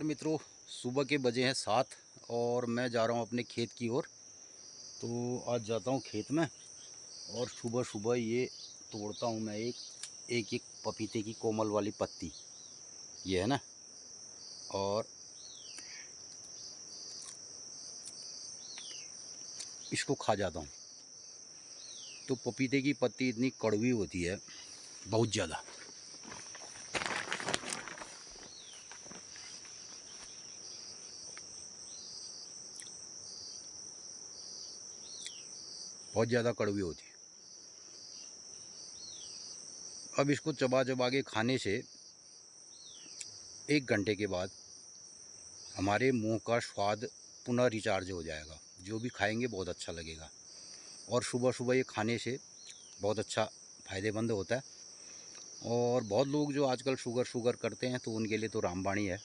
नमस्कार मित्रों, सुबह के बजे हैं 7 और मैं जा रहा हूं अपने खेत की ओर। तो आज जाता हूं खेत में और सुबह सुबह ये तोड़ता हूं मैं एक एक पपीते की कोमल वाली पत्ती, ये है ना, और इसको खा जाता हूं। तो पपीते की पत्ती इतनी कड़वी होती है, बहुत ज़्यादा। बहुत ज़्यादा कड़वी होती है। अब इसको चबा चबा के खाने से 1 घंटे के बाद हमारे मुंह का स्वाद पुनः रिचार्ज हो जाएगा। जो भी खाएंगे बहुत अच्छा लगेगा। और सुबह सुबह ये खाने से बहुत अच्छा फ़ायदेमंद होता है। और बहुत लोग जो आजकल शुगर करते हैं तो उनके लिए तो रामबाणी है।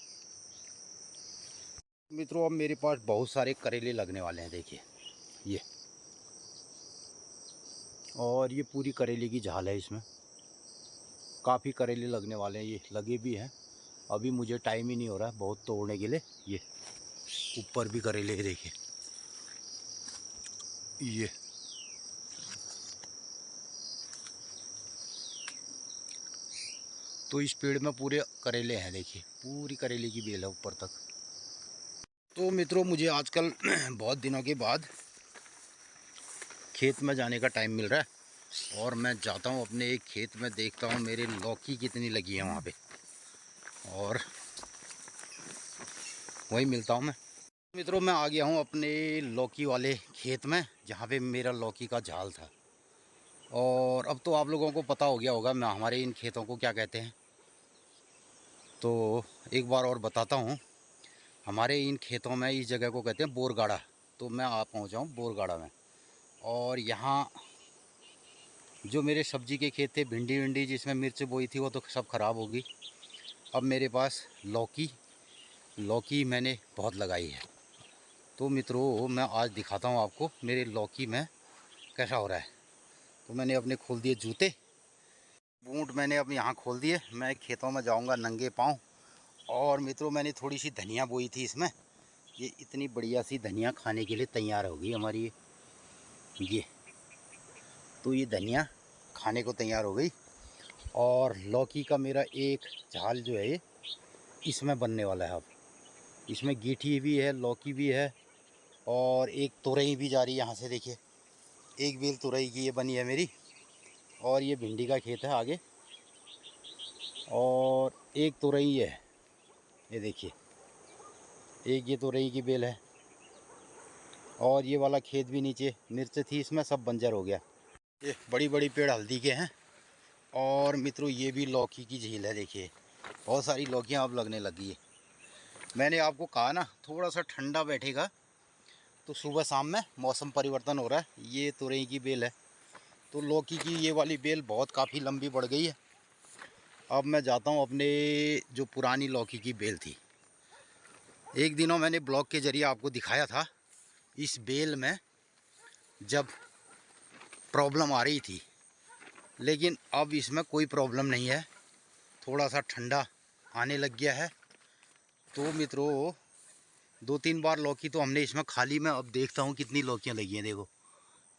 मित्रों, अब मेरे पास बहुत सारे करेले लगने वाले हैं, देखिए ये। और ये पूरी करेले की झाल है, इसमें काफ़ी करेले लगने वाले हैं। ये लगे भी हैं, अभी मुझे टाइम ही नहीं हो रहा है बहुत तोड़ने के लिए। ये ऊपर भी करेले है, देखिए ये। तो इस पेड़ में पूरे करेले हैं, देखिए पूरी करेले की बेल है ऊपर तक। तो मित्रों, मुझे आजकल बहुत दिनों के बाद खेत में जाने का टाइम मिल रहा है और मैं जाता हूँ अपने एक खेत में, देखता हूँ मेरे लौकी कितनी लगी है वहाँ पे, और वहीं मिलता हूँ मैं। मित्रों, मैं आ गया हूँ अपने लौकी वाले खेत में जहाँ पे मेरा लौकी का झाल था। और अब तो आप लोगों को पता हो गया होगा मैं हमारे इन खेतों को क्या कहते हैं। तो एक बार और बताता हूँ, हमारे इन खेतों में इस जगह को कहते हैं बोरगाड़ा। तो मैं आ पहुँचा हूँ बोरगाड़ा में, और यहाँ जो मेरे सब्जी के खेत थे, भिंडी विंडी जिसमें मिर्च बोई थी, वो तो सब ख़राब होगी। अब मेरे पास लौकी मैंने बहुत लगाई है। तो मित्रों, मैं आज दिखाता हूँ आपको मेरे लौकी में कैसा हो रहा है। तो मैंने अपने खोल दिए जूते, बूट मैंने अब यहाँ खोल दिए। मैं खेतों में जाऊँगा नंगे पाँव। और मित्रों, मैंने थोड़ी सी धनिया बोई थी इसमें। ये इतनी बढ़िया सी धनिया खाने के लिए तैयार हो गई हमारी ये। तो ये धनिया खाने को तैयार हो गई। और लौकी का मेरा एक झाल जो है ये इसमें बनने वाला है। अब इसमें गीठी भी है, लौकी भी है, और एक तुरई भी जा रही है यहाँ से, देखिए एक बेल तुरई की ये बनी है मेरी। और ये भिंडी का खेत है आगे, और एक तुरई है, ये देखिए एक ये तुरई की बेल है। और ये वाला खेत भी नीचे मिर्च थी इसमें, सब बंजर हो गया। ये बड़ी बड़ी पेड़ हल्दी के हैं। और मित्रों, ये भी लौकी की झील है, देखिए बहुत सारी लौकियाँ अब लगने लगी है। मैंने आपको कहा ना थोड़ा सा ठंडा बैठेगा, तो सुबह शाम में मौसम परिवर्तन हो रहा है। ये तुरई की बेल है, तो लौकी की ये वाली बेल बहुत काफ़ी लंबी बढ़ गई है। अब मैं जाता हूँ अपने जो पुरानी लौकी की बेल थी, एक दिनों मैंने ब्लॉग के ज़रिए आपको दिखाया था। इस बेल में जब प्रॉब्लम आ रही थी, लेकिन अब इसमें कोई प्रॉब्लम नहीं है, थोड़ा सा ठंडा आने लग गया है। तो मित्रों, 2-3 बार लौकी तो हमने इसमें खा ली। मैं अब देखता हूँ कितनी लौकियाँ लगी हैं। देखो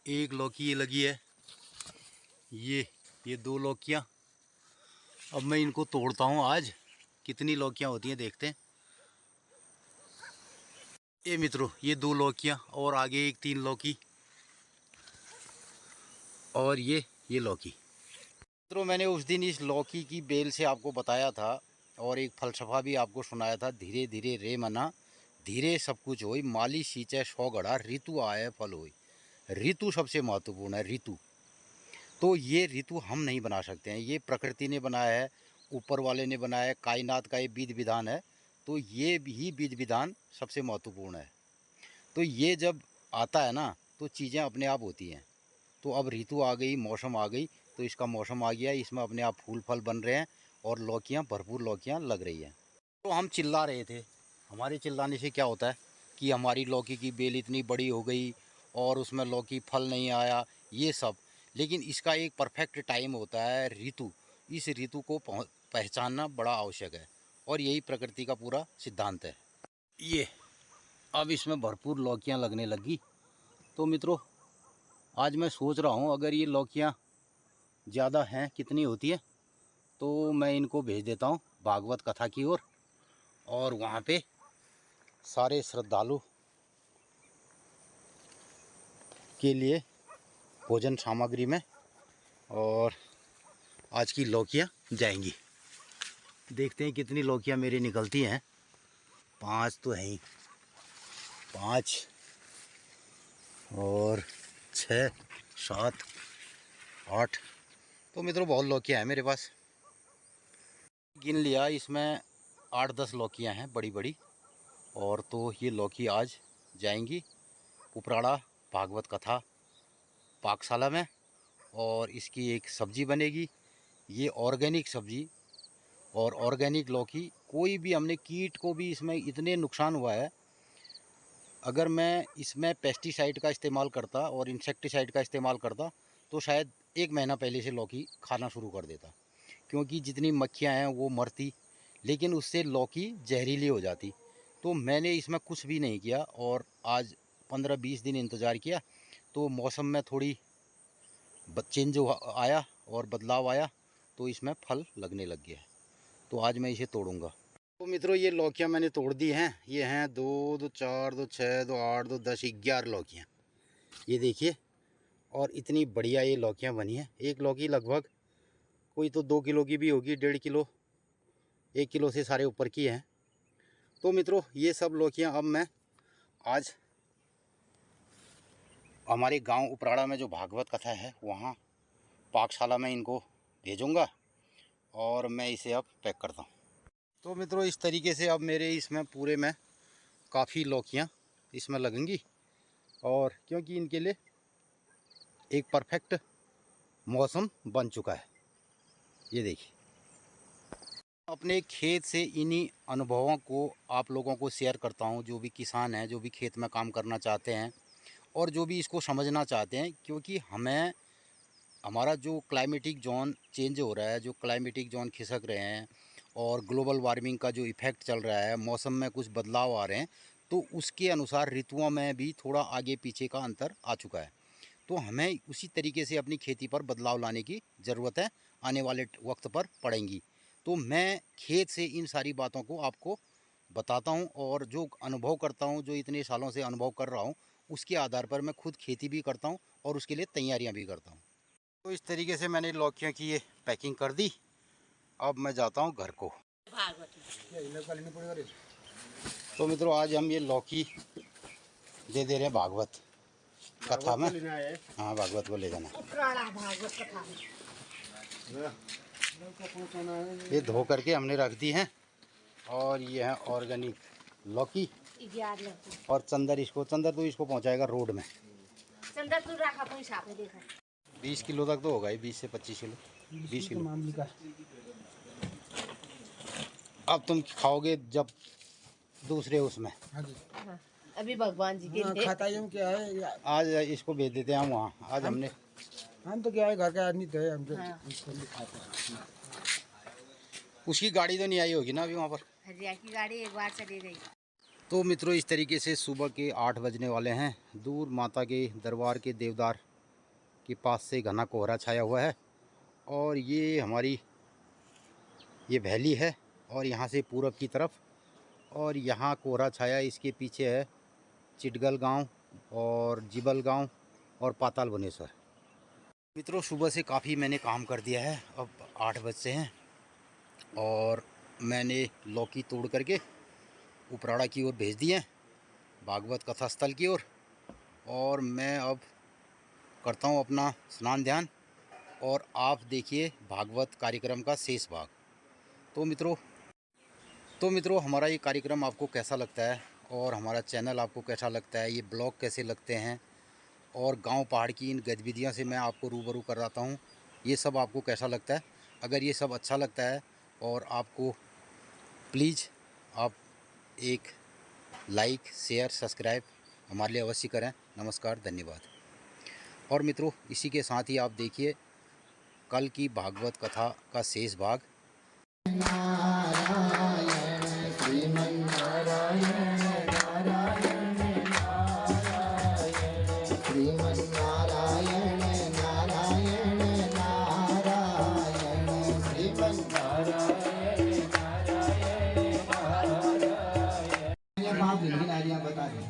एक लौकी ये लगी है, ये 2 लौकियाँ। अब मैं इनको तोड़ता हूँ आज, कितनी लौकियाँ होती हैं देखते हैं। ये मित्रों, ये 2 लौकियाँ, और आगे एक 3 लौकी, और ये लौकी। मित्रों, मैंने उस दिन इस लौकी की बेल से आपको बताया था, और एक फलसफा भी आपको सुनाया था, धीरे धीरे रे मना धीरे सब कुछ होई, माली सींचे 100 घड़ा, ऋतु आए फल होई। ऋतु सबसे महत्वपूर्ण है, ऋतु। तो ये ऋतु हम नहीं बना सकते हैं, ये प्रकृति ने बनाया है, ऊपर वाले ने बनाया है, कायनात का ये विधि विधान है। तो ये भी विधि विधान सबसे महत्वपूर्ण है। तो ये जब आता है ना, तो चीज़ें अपने आप होती हैं। तो अब ऋतु आ गई, मौसम आ गई, तो इसका मौसम आ गया, इसमें अपने आप फूल फल बन रहे हैं, और लौकियाँ, भरपूर लौकियाँ लग रही हैं। तो हम चिल्ला रहे थे, हमारे चिल्लाने से क्या होता है कि हमारी लौकी की बेल इतनी बड़ी हो गई और उसमें लौकी फल नहीं आया, ये सब। लेकिन इसका एक परफेक्ट टाइम होता है, ऋतु। इस ऋतु को पहचानना बड़ा आवश्यक है। और यही प्रकृति का पूरा सिद्धांत है। ये अब इसमें भरपूर लौकियाँ लगने लगी। तो मित्रों, आज मैं सोच रहा हूँ अगर ये लौकियाँ ज़्यादा हैं, कितनी होती है, तो मैं इनको भेज देता हूँ भागवत कथा की ओर, और वहाँ पे सारे श्रद्धालु के लिए भोजन सामग्री में और आज की लौकियाँ जाएंगी। देखते हैं कितनी लौकियाँ मेरी निकलती हैं। 5 तो हैं ही, 5 और 6, 7, 8। तो मित्रों बहुत लौकियाँ हैं मेरे पास। गिन लिया, इसमें 8-10 लौकियाँ हैं बड़ी बड़ी। और तो ये लौकी आज जाएंगी उपराड़ा भागवत कथा पाकशाला में, और इसकी एक सब्ज़ी बनेगी। ये ऑर्गेनिक सब्ज़ी और ऑर्गेनिक लौकी। कोई भी हमने कीट को भी इसमें इतने नुकसान हुआ है, अगर मैं इसमें पेस्टिसाइड का इस्तेमाल करता और इंसेक्टिसाइड का इस्तेमाल करता तो शायद 1 महीना पहले से लौकी खाना शुरू कर देता, क्योंकि जितनी मक्खियाँ हैं वो मरती, लेकिन उससे लौकी जहरीली हो जाती। तो मैंने इसमें कुछ भी नहीं किया और आज 15-20 दिन इंतज़ार किया, तो मौसम में थोड़ी चेंज आया और बदलाव आया, तो इसमें फल लगने लग गया। तो आज मैं इसे तोड़ूंगा। तो मित्रों, ये लौकियाँ मैंने तोड़ दी हैं। ये हैं 2, 2, 4, 2, 6, 2, 8, 2, 10, 11 लौकियाँ। ये देखिए, और इतनी बढ़िया ये लौकियाँ बनी हैं। एक लौकी लगभग कोई तो 2 किलो की भी होगी, 1.5 किलो, 1 किलो से सारे ऊपर की हैं। तो मित्रों, ये सब लौकियाँ अब मैं आज हमारे गांव उपराड़ा में जो भागवत कथा है वहाँ पाकशाला में इनको भेजूँगा, और मैं इसे अब पैक करता हूँ। तो मित्रों, इस तरीके से अब मेरे इसमें पूरे में काफ़ी लौकियाँ इसमें लगेंगी, और क्योंकि इनके लिए एक परफेक्ट मौसम बन चुका है। ये देखिए, अपने खेत से इन्हीं अनुभवों को आप लोगों को शेयर करता हूँ, जो भी किसान हैं, जो भी खेत में काम करना चाहते हैं और जो भी इसको समझना चाहते हैं। क्योंकि हमें हमारा जो क्लाइमेटिक जोन चेंज हो रहा है, जो क्लाइमेटिक जोन खिसक रहे हैं, और ग्लोबल वार्मिंग का जो इफ़ेक्ट चल रहा है, मौसम में कुछ बदलाव आ रहे हैं, तो उसके अनुसार ऋतुओं में भी थोड़ा आगे पीछे का अंतर आ चुका है। तो हमें उसी तरीके से अपनी खेती पर बदलाव लाने की ज़रूरत है, आने वाले वक्त पर पड़ेंगी। तो मैं खेत से इन सारी बातों को आपको बताता हूँ, और जो अनुभव करता हूँ, जो इतने सालों से अनुभव कर रहा हूँ, उसके आधार पर मैं खुद खेती भी करता हूँ और उसके लिए तैयारियाँ भी करता हूँ। तो इस तरीके से मैंने लौकियों की ये पैकिंग कर दी। अब मैं जाता हूँ घर को। तो मित्रों, आज हम ये लौकी दे दे रहे हैं भागवत कथा में। हाँ, भागवत को ले जाना। ये धो करके हमने रख दी हैं, और ये है ऑर्गेनिक लौकी। और चंदर तो इसको पहुंचाएगा रोड में। चंदर तो रखा 20 किलो तक तो होगा ही, 20 से 25 किलो। 20 किलो अब तुम खाओगे जब दूसरे उसमें। हाँ, अभी भगवान जी के लिए खाता हूँ क्या है। आज इसको भेज देते हैं हम वहाँ। आज हम तो क्या है, घर का आदमी तो है, हम तो हाँ। उसकी गाड़ी तो नहीं आई होगी ना अभी वहाँ पर। हरिया की गाड़ी एक बार चली गई। तो मित्रों, इस तरीके से सुबह के 8 बजने वाले हैं। दूर माता के दरबार के देवदार के पास से घना कोहरा छाया हुआ है, और ये हमारी ये वैली है, और यहाँ से पूरब की तरफ, और यहाँ कोहरा छाया, इसके पीछे है चिटगल गांव और जिबल गांव और पाताल बनेश्वर। मित्रों, सुबह से काफ़ी मैंने काम कर दिया है। अब 8 बज से हैं, और मैंने लौकी तोड़ करके उपराड़ा की ओर भेज दिए हैं, भागवत कथा स्थल की ओर। और मैं अब करता हूँ अपना स्नान ध्यान, और आप देखिए भागवत कार्यक्रम का शेष भाग। तो मित्रों, हमारा ये कार्यक्रम आपको कैसा लगता है, और हमारा चैनल आपको कैसा लगता है, ये ब्लॉग कैसे लगते हैं, और गांव पहाड़ की इन गतिविधियों से मैं आपको रूबरू कराता हूँ, ये सब आपको कैसा लगता है। अगर ये सब अच्छा लगता है और आपको, प्लीज़ आप एक लाइक, शेयर, सब्सक्राइब हमारे लिए अवश्य करें। नमस्कार, धन्यवाद। और मित्रों, इसी के साथ ही आप देखिए कल की भागवत कथा का शेष भाग। श्रीमन्नारायण नारायण नारायण श्रीमन्नारायण नारायण नारायण श्रीमन्नारायण नारायण। आप हिंदी नारियाँ बता दें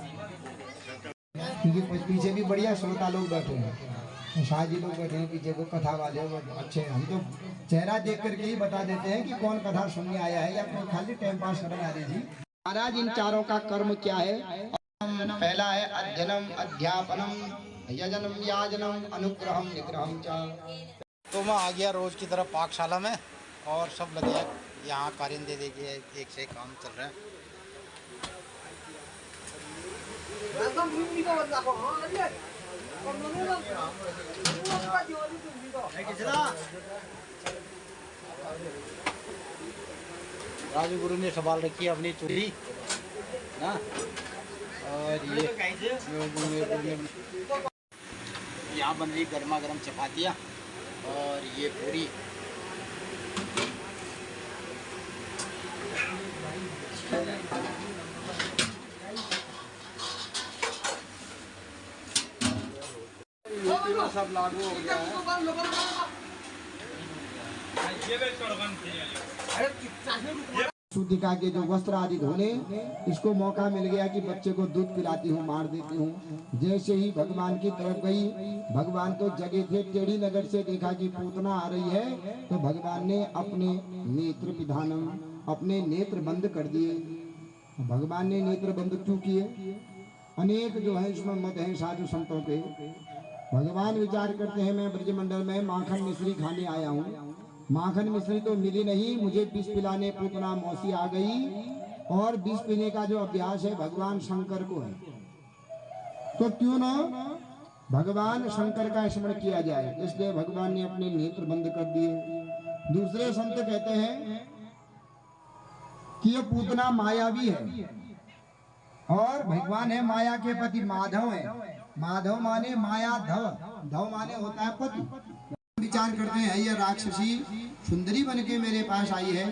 क्योंकि पीछे भी बढ़िया श्रोता लोग बैठे हैं, शाहजी लोग बैठे हैं पीछे को, कथा वाले अच्छे हैं। हम तो चेहरा देख करके ही बता देते हैं कि कौन कथा सुनने आया है या कोई खाली टाइम पास करने आ रही जी। महाराज इन चारों का कर्म क्या है? पहला है अध्ययनम अध्यापनम यजनम याजनम अनुग्रहम निग्रहम च। तो मैं आ गया रोज की तरह पाकशाला में और सब लगे हैं यहाँ कारिंदे दे के एक से एक काम चल रहा है। राजगुरु ने संभाल रखी है अपनी चूड़ी ना, और ये यहाँ बन रही गर्मा गर्म चपातियाँ और ये पूरी। सब लागू हो गया है। सूतिका के जो वस्त्र आदि धोने, इसको मौका मिल गया कि बच्चे को दूध पिलाती हूँ, मार देती हूँ। जैसे ही भगवान की तरफ गई, भगवान तो जगे थे, टेढ़ी नजर से देखा कि पूतना आ रही है, तो भगवान ने अपने नेत्र विधानम, अपने नेत्र बंद कर दिए। भगवान ने नेत्र बंद क्यों किए? अनेक जो है इसमें मत है साधु संतों के। भगवान विचार करते हैं मैं ब्रजमंडल में माखन मिश्री खाने आया हूँ, माखन मिश्री तो मिली नहीं, मुझे विष पिलाने पूतना मौसी आ गई, और विष पीने का जो अभ्यास है भगवान शंकर को है, तो क्यों ना भगवान शंकर का स्मरण किया जाए। इसलिए भगवान ने अपने नेत्र बंद कर दिए। दूसरे संत कहते हैं कि ये पूतना मायावी है और भगवान है माया के पति, माधव है। माधव माने माया धव, धव माने होता है पति। विचार करते हैं ये राक्षसी सुंदरी बन के मेरे पास आई है,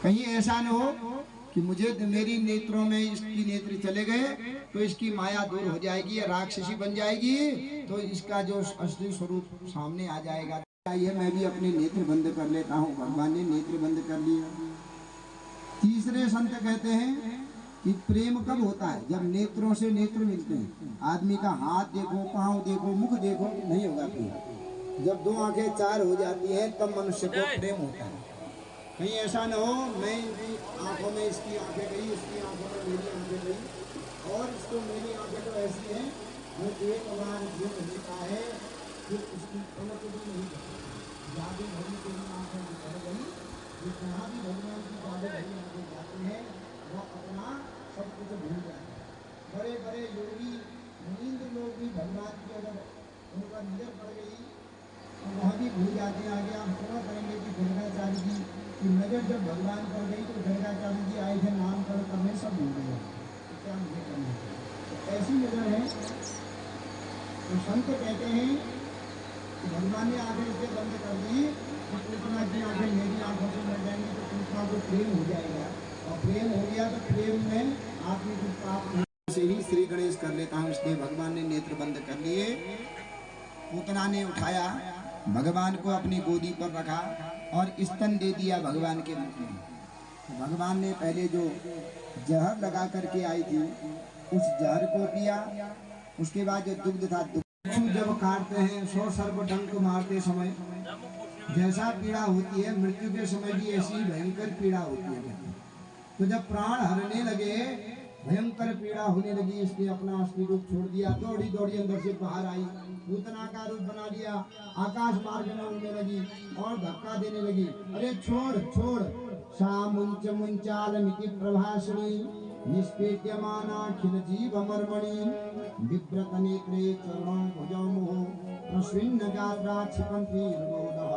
कहीं ऐसा न हो कि मुझे मेरी नेत्रों में इसकी नेत्र चले गए तो इसकी माया दूर हो जाएगी, ये राक्षसी बन जाएगी, तो इसका जो असली स्वरूप सामने आ जाएगा। ये मैं भी अपने नेत्र बंद कर लेता हूँ। भगवान ने नेत्र बंद कर लिया। तीसरे संत कहते हैं कि प्रेम कब होता है? जब नेत्रों से नेत्र मिलते हैं। आदमी का हाथ देखो, पांव देखो, मुख देखो, नहीं होगा प्रेम। जब दो आंखें चार हो जाती हैं तब मनुष्य को प्रेम होता है। कहीं ऐसा न हो मैं इनकी आंखों में इसकी आंखें गई, इसकी आंखों में मेरी आंखें गई, और इसको मेरी आंखें तो ऐसी हैं जो एक बार जो होता है फिर उसकी पलक भी नहीं करती। जादू भरी तेरी आंखें निकल गई, जहाँ भी भगवान की जादू भरी आंखें जाती हैं वो अपना सब कुछ भूल जाते हैं। बड़े बड़े योगी मुनींद्र लोग भी भगवान की अगर उनका नजर पड़ गई तो वहाँ भी भूल जाते हैं। आगे आप सुना करेंगे कि गंगाचार्य जी की नजर जब भगवान पर गई तो गंगाचार्य जी आए थे नाम करने सब भूल गए, तो क्या मुझे करना चाहिए? तो ऐसी नजर है। तो संत कहते हैं कि भगवान ने आंखें इसे बंद कर दी तो पूतना की आंखें मेरी आंखों से मिल जाएंगी, तो पूतना को प्रेम हो जाएगा, और प्रेम हो गया तो प्रेम में आत्मिक पाप से ही श्री गणेश कर लेता हूँ। इसलिए भगवान ने नेत्र बंद कर लिए। पूतना ने उठाया, भगवान को अपनी गोदी पर रखा और स्तन दे दिया भगवान के मुख में। भगवान ने पहले जो जहर लगा करके आई थी उस जहर को पिया। उसके बाद जो दुग्ध था, दुग्ध जब काटते हैं सौ सर्प डंक मारते समय जैसा पीड़ा होती है, मृत्यु के समय भी ऐसी भयंकर पीड़ा होती है। तो जब प्राण हरने लगे, भयंकर पीड़ा होने लगी, इसने अपना असली रूप छोड़ दिया, दौड़ी दौड़ी अंदर से बाहर आई, पूतना का रूप बना लिया, आकाश मार्ग में उड़ने लगी और धक्का देने लगी। अरे छोड़ छोड़, सा मुंच मुंचाल मिति प्रभाषणी निष्पेद्यमानाखिल जीव मर्मणि विव्रत नेत्रे चरणों भुजौ मोह प्रस्विन्न गात्रा क्षिपन्ति हृदोदः।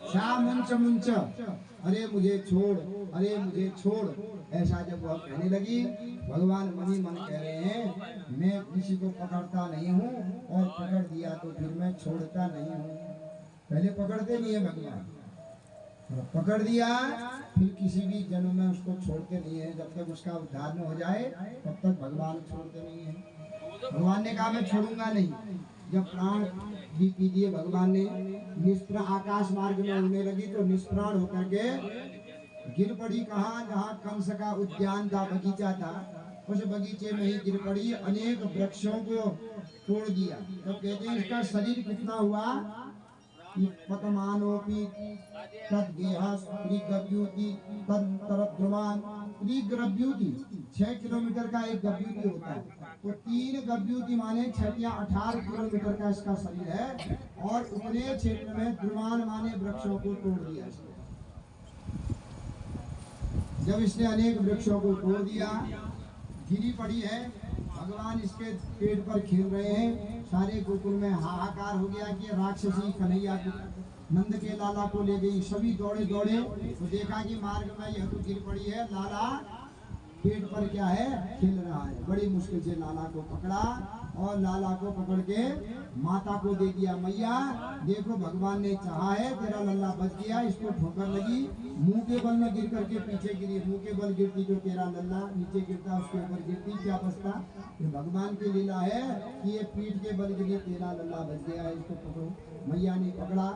सा मुंच मुंच, अरे मुझे छोड़, अरे मुझे छोड़, ऐसा जब वह कहने लगी, भगवान मनी मन कह रहे हैं मैं किसी को पकड़ता नहीं हूँ, और पकड़ दिया तो फिर मैं छोड़ता नहीं हूँ। पहले पकड़ते नहीं है भगवान, पकड़ दिया, फिर किसी भी जन्म में उसको छोड़ते नहीं है। जब तक उसका उद्धार न हो जाए तब तक भगवान छोड़ते नहीं है। भगवान ने कहा मैं छोड़ूंगा नहीं। जब प्राण भी पी दिए भगवान ने, निष्प्राण आकाश मार्ग में उड़ने लगी तो निष्प्राण होकर के गिर पड़ी कहाँ, जहाँ कंस का उद्यान था, बगीचा था, उस बगीचे में ही गिर पड़ी। अनेक वृक्षों को तोड़ दिया। तो कहते हैं इसका शरीर कितना हुआ, पतमानोपि तद्गेहस त्रिगव्यूति तदंतरद्रुमान। त्रिगव्यूति 6 किलोमीटर का एक गव्यूति होता है, तो 3 गव्यूति माने 6 या 18 किलोमीटर का इसका शरीर है। और उतने क्षेत्र में द्रुमान माने वृक्षों को तोड़ दिया इसने। जब इसने अनेक वृक्षों को तोड़ दिया, गिरी पड़ी है, भगवान इसके पेट पर खेल रहे हैं। सारे गोकुल में हाहाकार हो गया कि राक्षसी कन्हैया को, नंद के लाला को ले गई। सभी दौड़े दौड़े तो देखा कि मार्ग में यह तो गिर पड़ी है, लाला पेट पर क्या है, खेल रहा है। बड़ी मुश्किल से लाला को पकड़ा और लाला को पकड़ के माता को दे दिया। मैया देखो भगवान ने चाहा है, तेरा लल्ला बच गया। इसको ठोकर लगी, मुंह के बल में गिर करके पीछे गिरी। मुंह के बल गिरती तो तेरा लल्ला नीचे गिरता, उसके ऊपर गिरती, क्या बचता। ये भगवान की लीला है कि ये पीठ के बल गिरी, तेरा लल्ला बच गया है, इसको पकड़ो। मैया ने पकड़ा,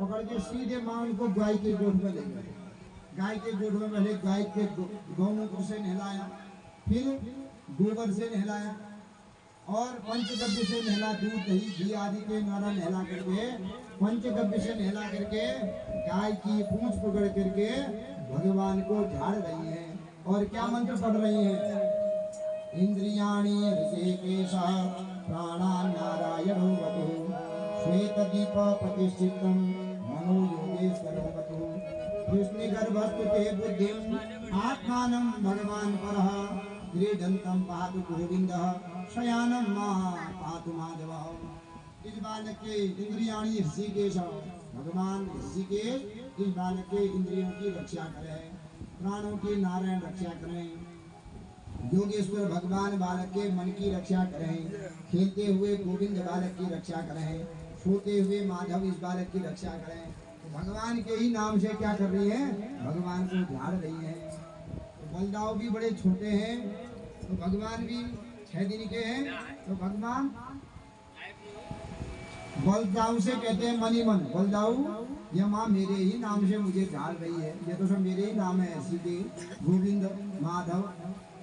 पकड़ के सीधे मां उनको गाय के गोद में ले गए। गाय के गोद में पहले गाय के गौमूत्र से नहलाया, फिर गोबर से नहलाया और पंचगव्य से नहला, दूध दही घी आदि के द्वारा नहला करके, पंचगव्य से नहला करके गाय की पूंछ पकड़ करके भगवान को झाड़ रही है। और क्या मंत्र पढ़ रही है, इंद्रियाणि ऋषिकेशः प्राणान् नारायणो वतु श्वेत दीप प्रतिष्ठितम् मनो योगेश्वरो वतु कृष्ण गर्भस्तु ते बुद्धिम् आत्मानं भगवान परः क्रीडन्तं पातु गोविन्दः शयानं पातु माधवः। इस बालक के इंद्रियाणि ऋषिकेश, भगवान ऋषिकेश इस बालक के इंद्रियों की रक्षा करें, प्राणों की नारायण रक्षा करें। योगेश्वर भगवान बालक के मन की रक्षा करें, खेलते हुए गोविंद बालक की रक्षा करें, सोते हुए माधव इस बालक की रक्षा करें। तो भगवान के ही नाम से क्या कर रही है, भगवान को झाड़ रही है। तो बलदाव भी बड़े छोटे हैं, तो भगवान भी 6 दिन के हैं। तो भगवान बलदाऊ से कहते हैं मनी मन, बलदाऊ ये माँ मेरे ही नाम से मुझे झाड़ रही है, ये तो सब मेरे ही नाम है, सीधे गोविंद माधव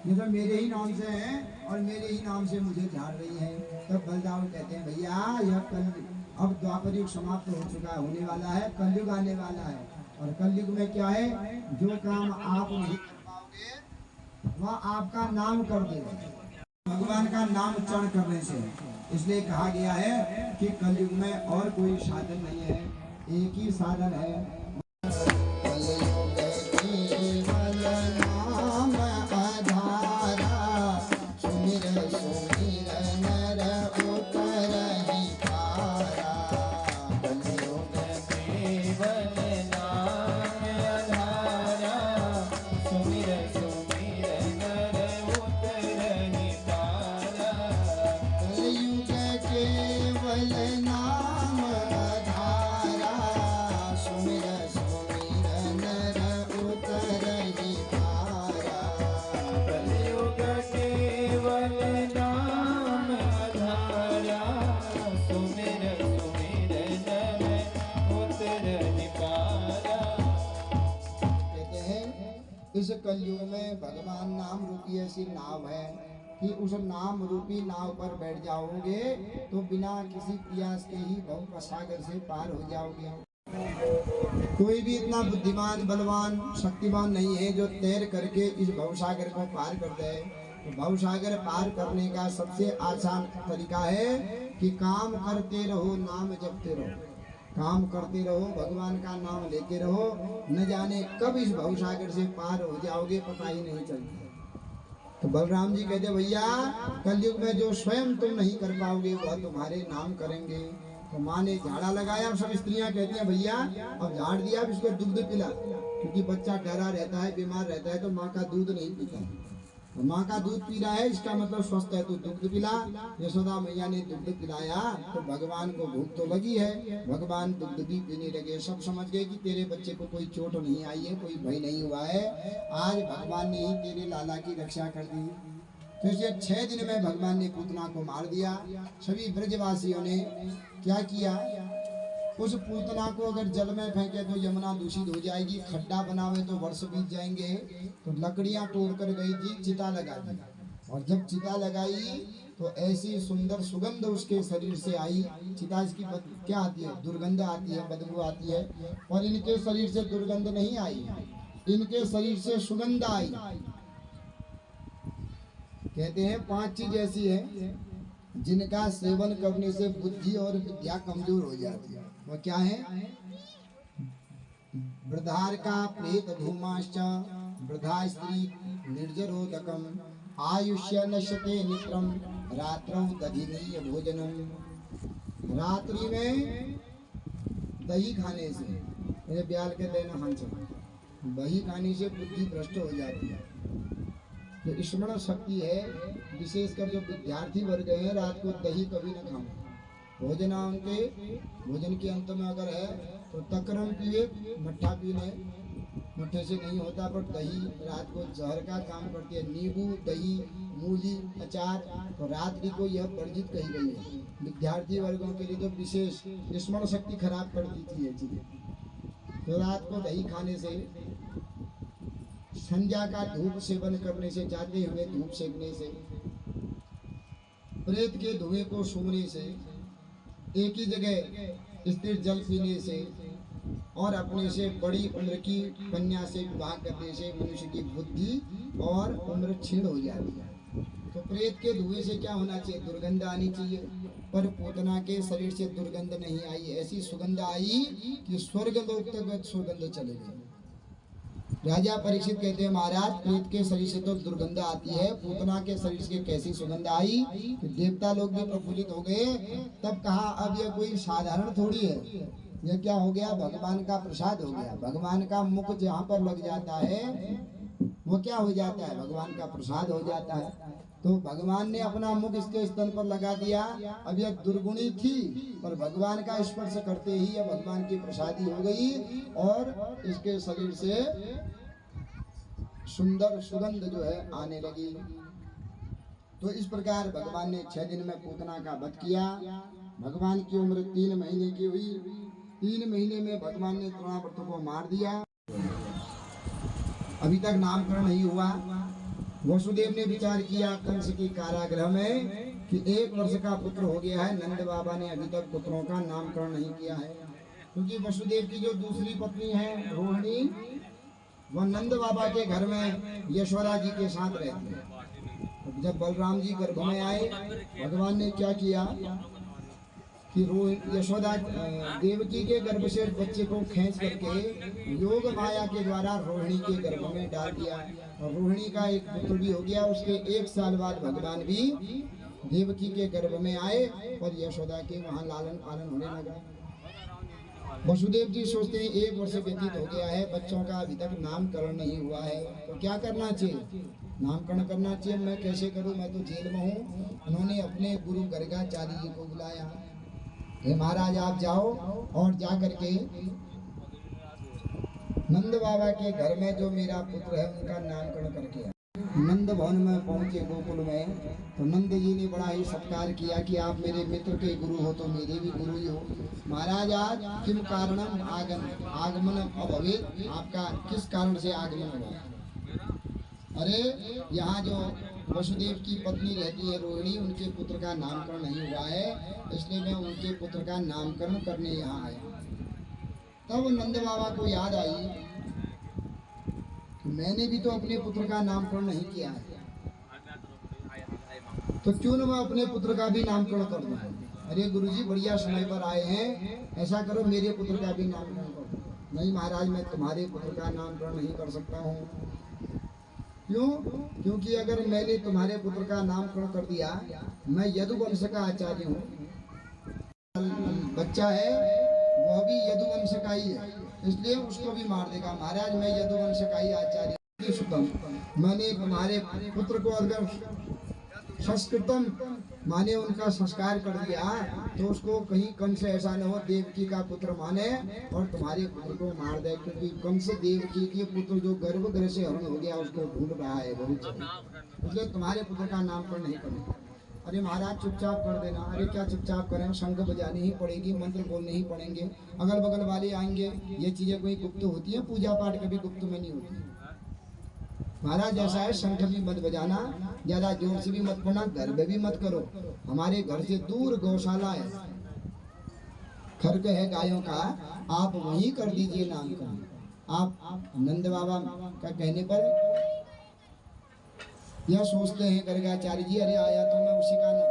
ये सब मेरे ही नाम से हैं और मेरे ही नाम से मुझे झाड़ रही है। तब बलदाऊ कहते हैं भैया यह कल अब द्वापर युग समाप्त हो चुका है, होने वाला है, कलयुग आने वाला है। और कलयुग में क्या है, जो काम आप नहीं कर पाओगे वह आपका नाम कर देगा, भगवान का नाम उच्चारण करने से। इसलिए कहा गया है कि कलयुग में और कोई साधन नहीं है, एक ही साधन है। इस कलयुग में भगवान नाम रूपी ऐसी नाव है कि उस नाम रूपी नाव पर बैठ जाओगे तो बिना किसी प्रयास के ही भव सागर से पार हो जाओगे। कोई भी इतना बुद्धिमान बलवान शक्तिमान नहीं है जो तैर करके इस भवसागर को पार कर दे। तो भवसागर पार करने का सबसे आसान तरीका है कि काम करते रहो, नाम जपते रहो, काम करते रहो, भगवान का नाम लेते रहो, न जाने कब इस भवसागर से पार हो जाओगे पता ही नहीं चलता। तो बलराम जी कहते भैया कलयुग में जो स्वयं तुम नहीं कर पाओगे वह तुम्हारे नाम करेंगे। तो माँ ने झाड़ा लगाया, अब सब स्त्रियां कहती हैं भैया अब झाड़ दिया, अब इसको दूध पिला, क्योंकि बच्चा डरा रहता है, बीमार रहता है तो माँ का दूध नहीं पीता। माँ का दूध पी रहा है, इसका मतलब स्वस्थ है, तो दुग्ध पिला। यशोदा मैया ने दुग्ध पिलाया तो भगवान को भूख तो लगी है, भगवान दुग्ध भी पीने लगे। सब समझ गए कि तेरे बच्चे को कोई चोट नहीं आई है, कोई भय नहीं हुआ है, आज भगवान ने ही तेरे लाला की रक्षा कर दी। तो इसे 6 दिन में भगवान ने पूतना को मार दिया। सभी ब्रजवासियों ने क्या किया, उस पूतना को अगर जल में फेंके तो यमुना दूषित हो जाएगी, खड्डा बनावे तो वर्ष बीत जाएंगे। तो लकड़ियां तोड़कर गई थी, चिता लगा दी, और जब चिता लगाई तो ऐसी सुंदर सुगंध उसके शरीर से आई। चिता इसकी क्या आती है, दुर्गंध आती है, बदबू आती है, और इनके शरीर से दुर्गंध नहीं आई, इनके शरीर से सुगंध आई। कहते हैं 5 चीज ऐसी है जिनका सेवन करने से बुद्धि और विद्या कमजोर हो जाती है। वो क्या है, वृद्धार का प्रेत धूमाश्च, वृद्धा स्त्री निर्जरोदकम, आयुष्य नश्यते नित्रम, रात्रौ दधिनीय भोजनम। रात्रि में दही खाने से, मेरे ब्याल के देना हंस, दही खाने से बुद्धि भ्रष्ट हो जाती है। जो स्मरण शक्ति है, विशेषकर जो विद्यार्थी वर्ग हैं, रात को दही कभी न खाओ। भोजना उनके भोजन के अंत में अगर है तो तकरम पिए, मट्ठा पी ले, मट्ठे से नहीं होता, पर दही रात को जहर का काम करती है। नींबू, दही, मूली, अचार, तो रात्रि को यह वर्जित कही गई है। विद्यार्थी वर्गों के लिए तो विशेष स्मरण शक्ति खराब कर दी थी ये चीजें। तो रात को दही खाने से, संध्या का धूप सेवन करने से, जाते हुए धूप सेकने से, प्रेत के धुएं को सूंघने से, एक ही जगह स्थिर जल पीने से, और अपने से बड़ी उम्र की कन्या से विवाह करने से मनुष्य की बुद्धि और उम्र क्षीण हो जाती है। तो प्रेत के धुएं से क्या होना चाहिए, दुर्गंध आनी चाहिए, पर पूतना के शरीर से दुर्गंध नहीं आई। ऐसी सुगंध आई कि स्वर्ग लोक तक सुगंध चले गई। राजा परीक्षित कहते हैं, महाराज प्रेत के शरीर से तो दुर्गंध आती है, पूतना के शरीर से कैसी सुगंध आई कि देवता लोग भी प्रफुल्लित हो गए। तब कहा अब यह कोई साधारण थोड़ी है, यह क्या हो गया, भगवान का प्रसाद हो गया। भगवान का मुख जहाँ पर लग जाता है वो क्या हो जाता है, भगवान का प्रसाद हो जाता है। तो भगवान ने अपना मुख इसके स्तन पर लगा दिया। अब यह दुर्गुणी थी, पर भगवान का स्पर्श करते ही यह भगवान की प्रसादी हो गई, और इसके शरीर से सुंदर सुगंध जो है आने लगी। तो इस प्रकार भगवान ने 6 दिन में पूतना का वध किया। भगवान की उम्र 3 महीने की हुई। 3 महीने में भगवान ने तृणावर्त को मार दिया। अभी तक नामकरण नहीं हुआ। वसुदेव ने विचार किया कंस की कारागृह में कि 1 वर्ष का पुत्र हो गया है, नंद बाबा ने अभी तक पुत्रों का नामकरण नहीं किया है। क्योंकि वसुदेव की जो दूसरी पत्नी है रोहिणी, वह नंद बाबा के घर में यशोदा जी के साथ रहती है। जब बलराम जी गर्भ में आए, भगवान ने क्या किया कि यशोदा देवकी के गर्भ से बच्चे को खींच करके योग माया के द्वारा रोहिणी के गर्भ में डाल दिया, और रोहिणी का एक पुत्र भी हो गया। उसके 1 साल बाद भगवान भी देवकी के गर्भ में आए, और यशोदा के वहाँ लालन पालन होने लगा। वसुदेव जी सोचते हैं 1 वर्ष व्यतीत हो गया है, बच्चों का अभी तक नामकरण नहीं हुआ है, तो क्या करना चाहिए, नामकरण करना चाहिए। मैं कैसे करूं, मैं तो जेल में हूँ। उन्होंने अपने गुरु गर्गाचार्य जी को बुलाया, हे महाराज आप जाओ और जा करके नंद बाबा के घर में जो मेरा पुत्र है उनका नामकरण करके। नंद भवन में पहुंचे गोकुल में, तो नंद जी ने बड़ा ही सत्कार किया कि आप मेरे मित्र के गुरु हो तो मेरे भी गुरु ही हो। महाराज आज किम कारणम आगमन अभवेत, आपका किस कारण से आगमन हुआ। अरे यहाँ जो वसुदेव की पत्नी रहती है रोहिणी, उनके पुत्र का नामकरण नहीं हुआ है, इसलिए मैं उनके पुत्र का नामकरण करने यहाँ आया। तब नंद बाबा को याद आई मैंने भी तो अपने पुत्र का नामकरण नहीं किया है, तो क्यों न मैं अपने पुत्र का भी नामकरण कर दूं। अरे गुरुजी बढ़िया समय पर आए हैं, ऐसा करो मेरे पुत्र का भी नामकरण कर दो। नहीं महाराज मैं तुम्हारे पुत्र का नामकरण नहीं कर सकता हूँ। क्यों? क्योंकि अगर मैंने तुम्हारे पुत्र का नामकरण कर दिया, मैं यदुवंश का आचार्य हूँ, बच्चा है वह भी यदुवंश का ही है, इसलिए उसको भी मार देगा। महाराज मैं यदुवंश का ही आचार्य। मैंने तुम्हारे पुत्र को अगर संस्कृतम माने उनका संस्कार कर दिया तो उसको कहीं कंस ऐसा न हो देवकी का पुत्र माने और तुम्हारे पुत्र को मार दे, क्योंकि कंस देवकी के पुत्र जो गर्भगृह से हरण हो गया उसको ढूंढ रहा है भविष्य में, इसलिए तुम्हारे पुत्र का नामकरण नहीं करना। अरे महाराज चुपचाप कर देना। अरे क्या चुपचाप करें, शंख बजानी ही पड़ेगी, मंत्र बोलने ही पड़ेंगे, अगल बगल वाले आएंगे, ये चीजें कोई गुप्त होती है, पूजा पाठ कभी गुप्त में नहीं होती। महाराज ऐसा है, शंख भी मत बजाना, ज्यादा जोर से भी मत पढ़ना, गर्भ भी मत करो। हमारे घर से दूर गौशाला है, खर्क है गायों का, आप वहीं कर दीजिए नामकरण। आप नंद बाबा का कहने पर यह सोचते हैं गर्गाचार्य जी, अरे आया तो मैं उसी का नाम।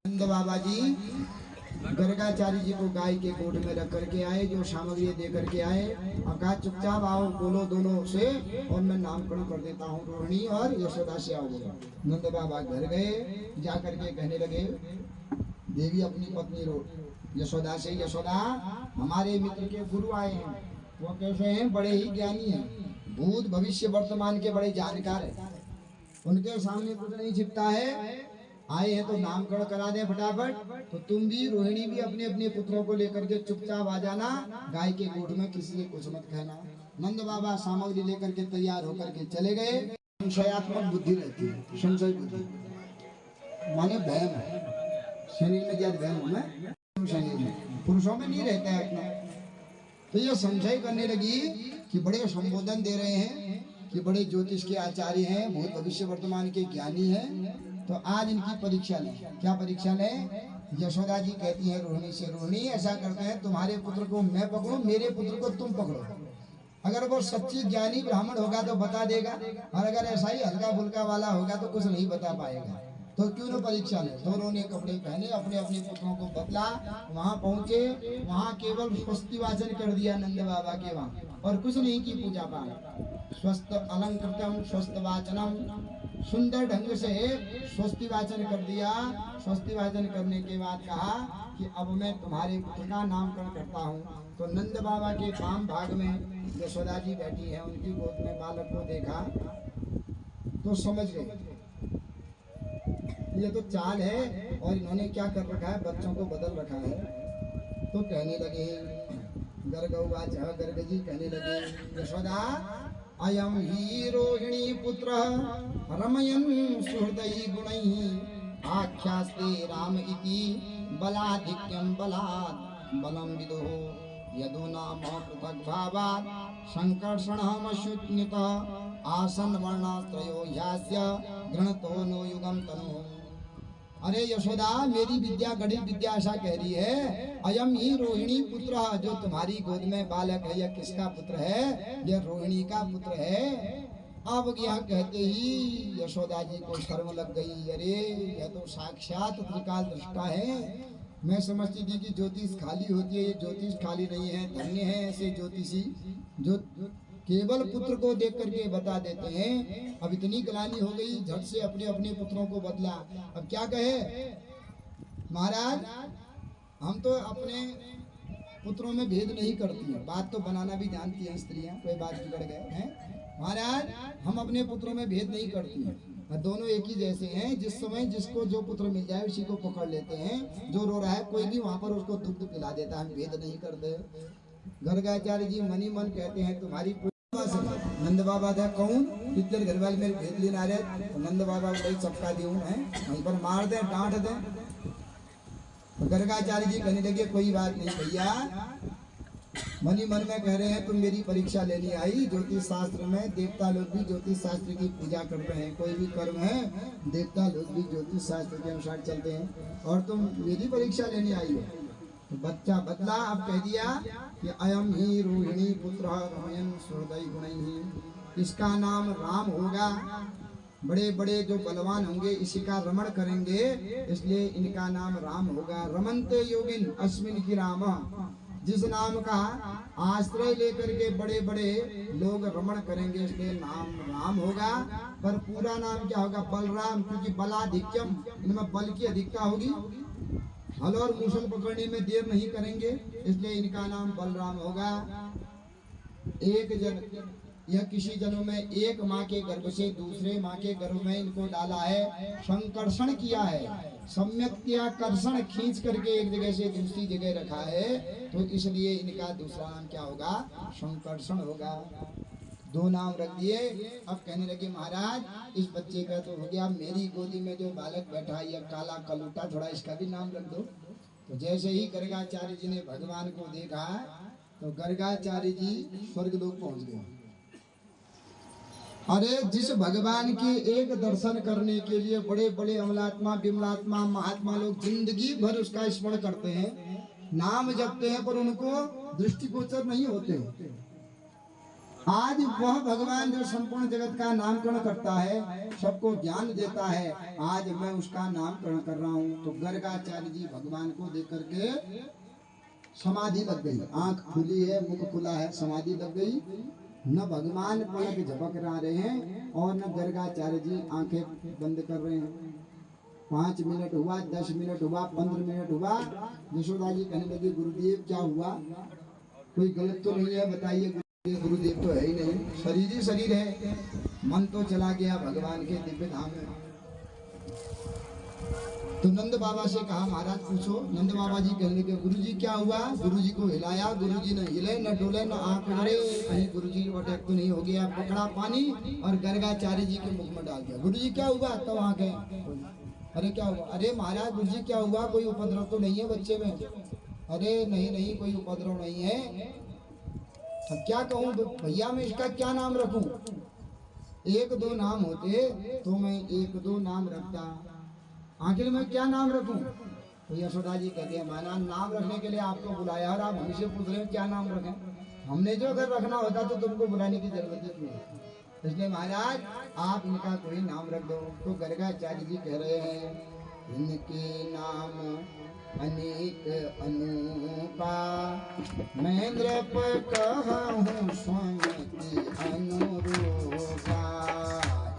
नंद बाबा जी गर्गाचार्य जी को गाय के गोद में रख करके आए, जो सामग्री दे करके आए, और कहा चुपचाप आओ, बोलो दोनों से और मैं नामकरण कर देता हूँ, रोहिणी और यशोदा से आओ। नंद बाबा घर गए, जा करके कहने लगे देवी अपनी पत्नी यशोदा से, यशोदा हमारे मित्र के गुरु आए हैं, वो कैसे हैं, बड़े ही ज्ञानी हैं, भूत भविष्य वर्तमान के बड़े जानकार हैं, उनके सामने कुछ नहीं छिपता है, आए हैं तो नामकरण करा दे फटाफट। तो तुम भी रोहिणी भी अपने अपने पुत्रों को लेकर के चुपचाप आ जाना, गाय के गोद में, किसी से कुछ मत कहना। नंद बाबा सामग्री लेकर के तैयार होकर के चले गए। संशयात्मक बुद्धि रहती है, संशय बुद्धि माने वहम है, शरीर में ज्यादा वहम होना, शरीर में, पुरुषों में नहीं रहता है इतना। तो ये संशय करने लगी कि बड़े संबोधन दे रहे हैं कि बड़े ज्योतिष के आचार्य हैं, भूत भविष्य वर्तमान के ज्ञानी हैं, तो आज इनकी परीक्षा लें। क्या परीक्षा लें? यशोदा जी कहती है रोहिणी से, रोहिणी ऐसा करते हैं, तुम्हारे पुत्र को मैं पकड़ूं, मेरे पुत्र को तुम पकड़ो। अगर वो सच्ची ज्ञानी ब्राह्मण होगा तो बता देगा, और अगर ऐसा ही हल्का फुल्का वाला होगा तो कुछ नहीं बता पाएगा। तो क्यों न परीक्षा ले। दोनों ने कपड़े पहने, अपने अपने पुत्रों को बदला, वहां पहुंचे, वहां केवल स्वस्ति वाचन कर दिया नंद बाबा के वहां, और कुछ नहीं की पूजा पाठ। स्वस्थ अलंकृतम स्वस्थ वाचनम, सुंदर ढंग से स्वस्ति वाचन कर दिया। स्वस्ति वाचन करने के बाद कहा कि अब मैं तुम्हारे पुत्र का नामकरण करता हूँ। तो नंद बाबा के वाम भाग में यशोदा जी बैठी है, उनकी गोद में बालक को देखा तो समझ गए ये तो चाल है, और इन्होंने क्या कर रखा है, बच्चों को बदल रखा है। तो कहने लगे गर्गवाच, गर्ग जी कहने लगे यशोदा अयम ही रोहिणी पुत्र रमयन सुहृदयी गुणैः आख्यास्ते राम इति बलाधिक्यम बलात् बलम विदुः यदो नाम पृथक भावात् संकर्षणमश्युन्यत आसन वर्णत्रयो ह्यास्य गृणतो नो युगम तनु। अरे यशोदा, मेरी विद्या गणित विद्या ऐसा कह रही है, अयम ही रोहिणी पुत्र, जो तुम्हारी गोद में बालक है, यह किसका पुत्र है? यह रोहिणी का पुत्र है। अब यह कहते ही यशोदा जी को शर्म लग गई। अरे यह तो साक्षात त्रिकाल दृष्टा है। मैं समझती थी कि ज्योतिष खाली होती है, ये ज्योतिष खाली नहीं है। धन्य है ऐसे ज्योतिषी जो केवल पुत्र को देख करके बता देते हैं। अब इतनी ग्लानि हो गई, झट से अपने अपने पुत्रों को बदला। अब क्या कहे महाराज, हम तो अपने पुत्रों में भेद नहीं करती हैं, बात तो बनाना भी जानती हैं स्त्रियां, कोई बात बिगड़ गए हैं महाराज, हम अपने पुत्रों में भेद नहीं करती हैं, दोनों एक ही जैसे हैं। जिस समय जिसको जो पुत्र मिल जाए उसी को पकड़ लेते हैं। जो रो रहा है कोई भी वहां पर उसको दुग्ध पिला देता है, हम भेद नहीं करते। गर्गाचार्य जी मनी मन कहते हैं तुम्हारी नंद बाबा था कौन, कितने घर वाले मेरे भेद लेना रहे, तो नंद बाबा को चपका दी है, वहीं पर मार दे डांट दे। तो गर्गाचार्य जी कहने लगे कोई बात नहीं भैया, मनी मन में कह रहे हैं तुम मेरी परीक्षा लेने आई। ज्योतिष शास्त्र में देवता लोग भी ज्योतिष शास्त्र की पूजा करते हैं, कोई भी कर्म है देवता लोग भी ज्योतिष शास्त्र के अनुसार चलते हैं, और तुम मेरी परीक्षा लेने आई हो। तो बच्चा बदला, अब कह दिया कि अयम ही रोहिणी पुत्र रमयन सुहृदयी गुणैः, इसका नाम राम होगा। बड़े बड़े जो बलवान होंगे इसी का रमण करेंगे, इसलिए इनका नाम राम होगा। रमन्ते योगिन अस्मिन की राम, जिस नाम का आश्रय लेकर के बड़े बड़े लोग रमण करेंगे इसलिए नाम राम होगा। पर पूरा नाम क्या होगा? बलराम, क्योंकि बलाधिक्यम, इनमें बल की अधिकता होगी, हल और मूसल पकड़ने में देर नहीं करेंगे, इसलिए इनका नाम बलराम होगा। यह किसी जन्म में एक माँ के गर्भ से दूसरे माँ के गर्भ में इनको डाला है, संकर्षण किया है, सम्यक्त्याकर्षण खींच करके एक जगह से दूसरी जगह रखा है, तो इसलिए इनका दूसरा नाम क्या होगा? संकर्षण होगा। 2 नाम रख दिए। अब कहने लगे महाराज इस बच्चे का तो हो गया, मेरी गोदी में जो बालक बैठा है यह काला कलूटा, थोड़ा इसका भी नाम रख दो। तो जैसे ही गर्गाचार्य जी ने भगवान को देखा तो गर्गाचार्य जी स्वर्गलोक पहुंच गए। अरे जिस भगवान के एक दर्शन करने के लिए बड़े बड़े अमलात्मा विमलात्मा महात्मा लोग जिंदगी भर उसका स्मरण करते हैं, नाम जपते हैं, पर उनको दृष्टिगोचर नहीं होते। आज वह भगवान जो संपूर्ण जगत का नामकरण करता है, सबको ज्ञान देता है, आज मैं उसका नामकरण कर रहा हूँ। तो गर्गाचार्य जी भगवान को देख करके समाधि लग गई, आंख खुली है, मुख खुला है, समाधि लग गई। न भगवान पलक झपक रहे हैं और न गर्गाचार्य जी आंखें बंद कर रहे हैं। 5 मिनट हुआ, 10 मिनट हुआ, 15 मिनट हुआ। यशोदा जी कहने लगी गुरुदेव क्या हुआ? कोई गलत तो नहीं है, बताइए। गुरुदेव तो है ही नहीं, शरीर ही शरीर है, मन तो चला गया भगवान के दिव्य धाम में। तो नंद बाबा से कहा महाराज पूछो। नंद बाबा जी कहने लगे गुरुजी क्या हुआ? गुरुजी को हिलाया, गुरुजी ने हिले न डोले न आंख उड़े, कहीं गुरुजी अटैक तो नहीं हो गया। पकड़ा पानी और गर्गाचार्य जी के मुख में डाल दिया। गुरुजी क्या हुआ? तब वहां गए, अरे क्या हुआ? अरे महाराज गुरुजी क्या हुआ? कोई उपद्रव तो नहीं है बच्चे में? अरे नहीं नहीं कोई उपद्रव नहीं है। अब क्या कहूँ भैया, मैं इसका क्या नाम रखूं? 1-2 नाम होते तो मैं 1-2 नाम रखता, आखिर मैं क्या नाम रखूं? तो यशोदा जी कहते हैं माना नाम रखने के लिए आपको बुलाया और आप हमसे पूछ रहे हैं क्या नाम रखें? हमने जो अगर रखना होता तो तुमको बुलाने की जरूरत ही नहीं। इसलिए महाराज आप इनका कोई नाम रख दो। तो गर्गाचार्य जी कह रहे हैं इनके नाम अनेक अनूपा, मैं नृप कहूँ स्वामी अनुरूपा।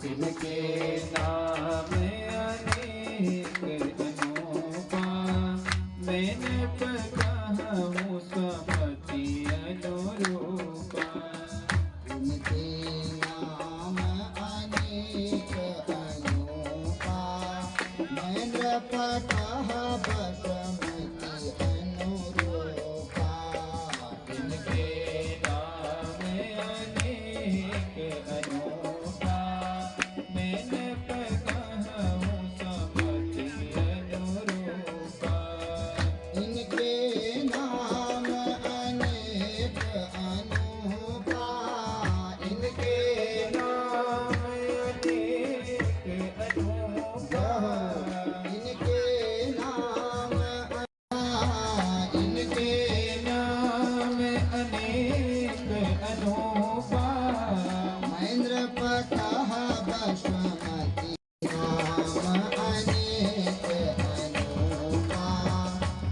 इनके नाम अनेक अनूपा, मैं नृप कहूँ स्वामी अनुरूपा। इनके नाम अनेक अनूपा, मैं नृप कहूँ बसमती अनुरूपा। इनके नाम अनेक अनूपा, मैं नृप कहूँ स्वामी अनुरूपा। इनके नाम अनेक अनूपा, इनके नाम अनेक अनूपा, इनके नाम इनके नाम अनेक अनूपा। महेंद्र पकह बसमती नाम अनेक अनूपा,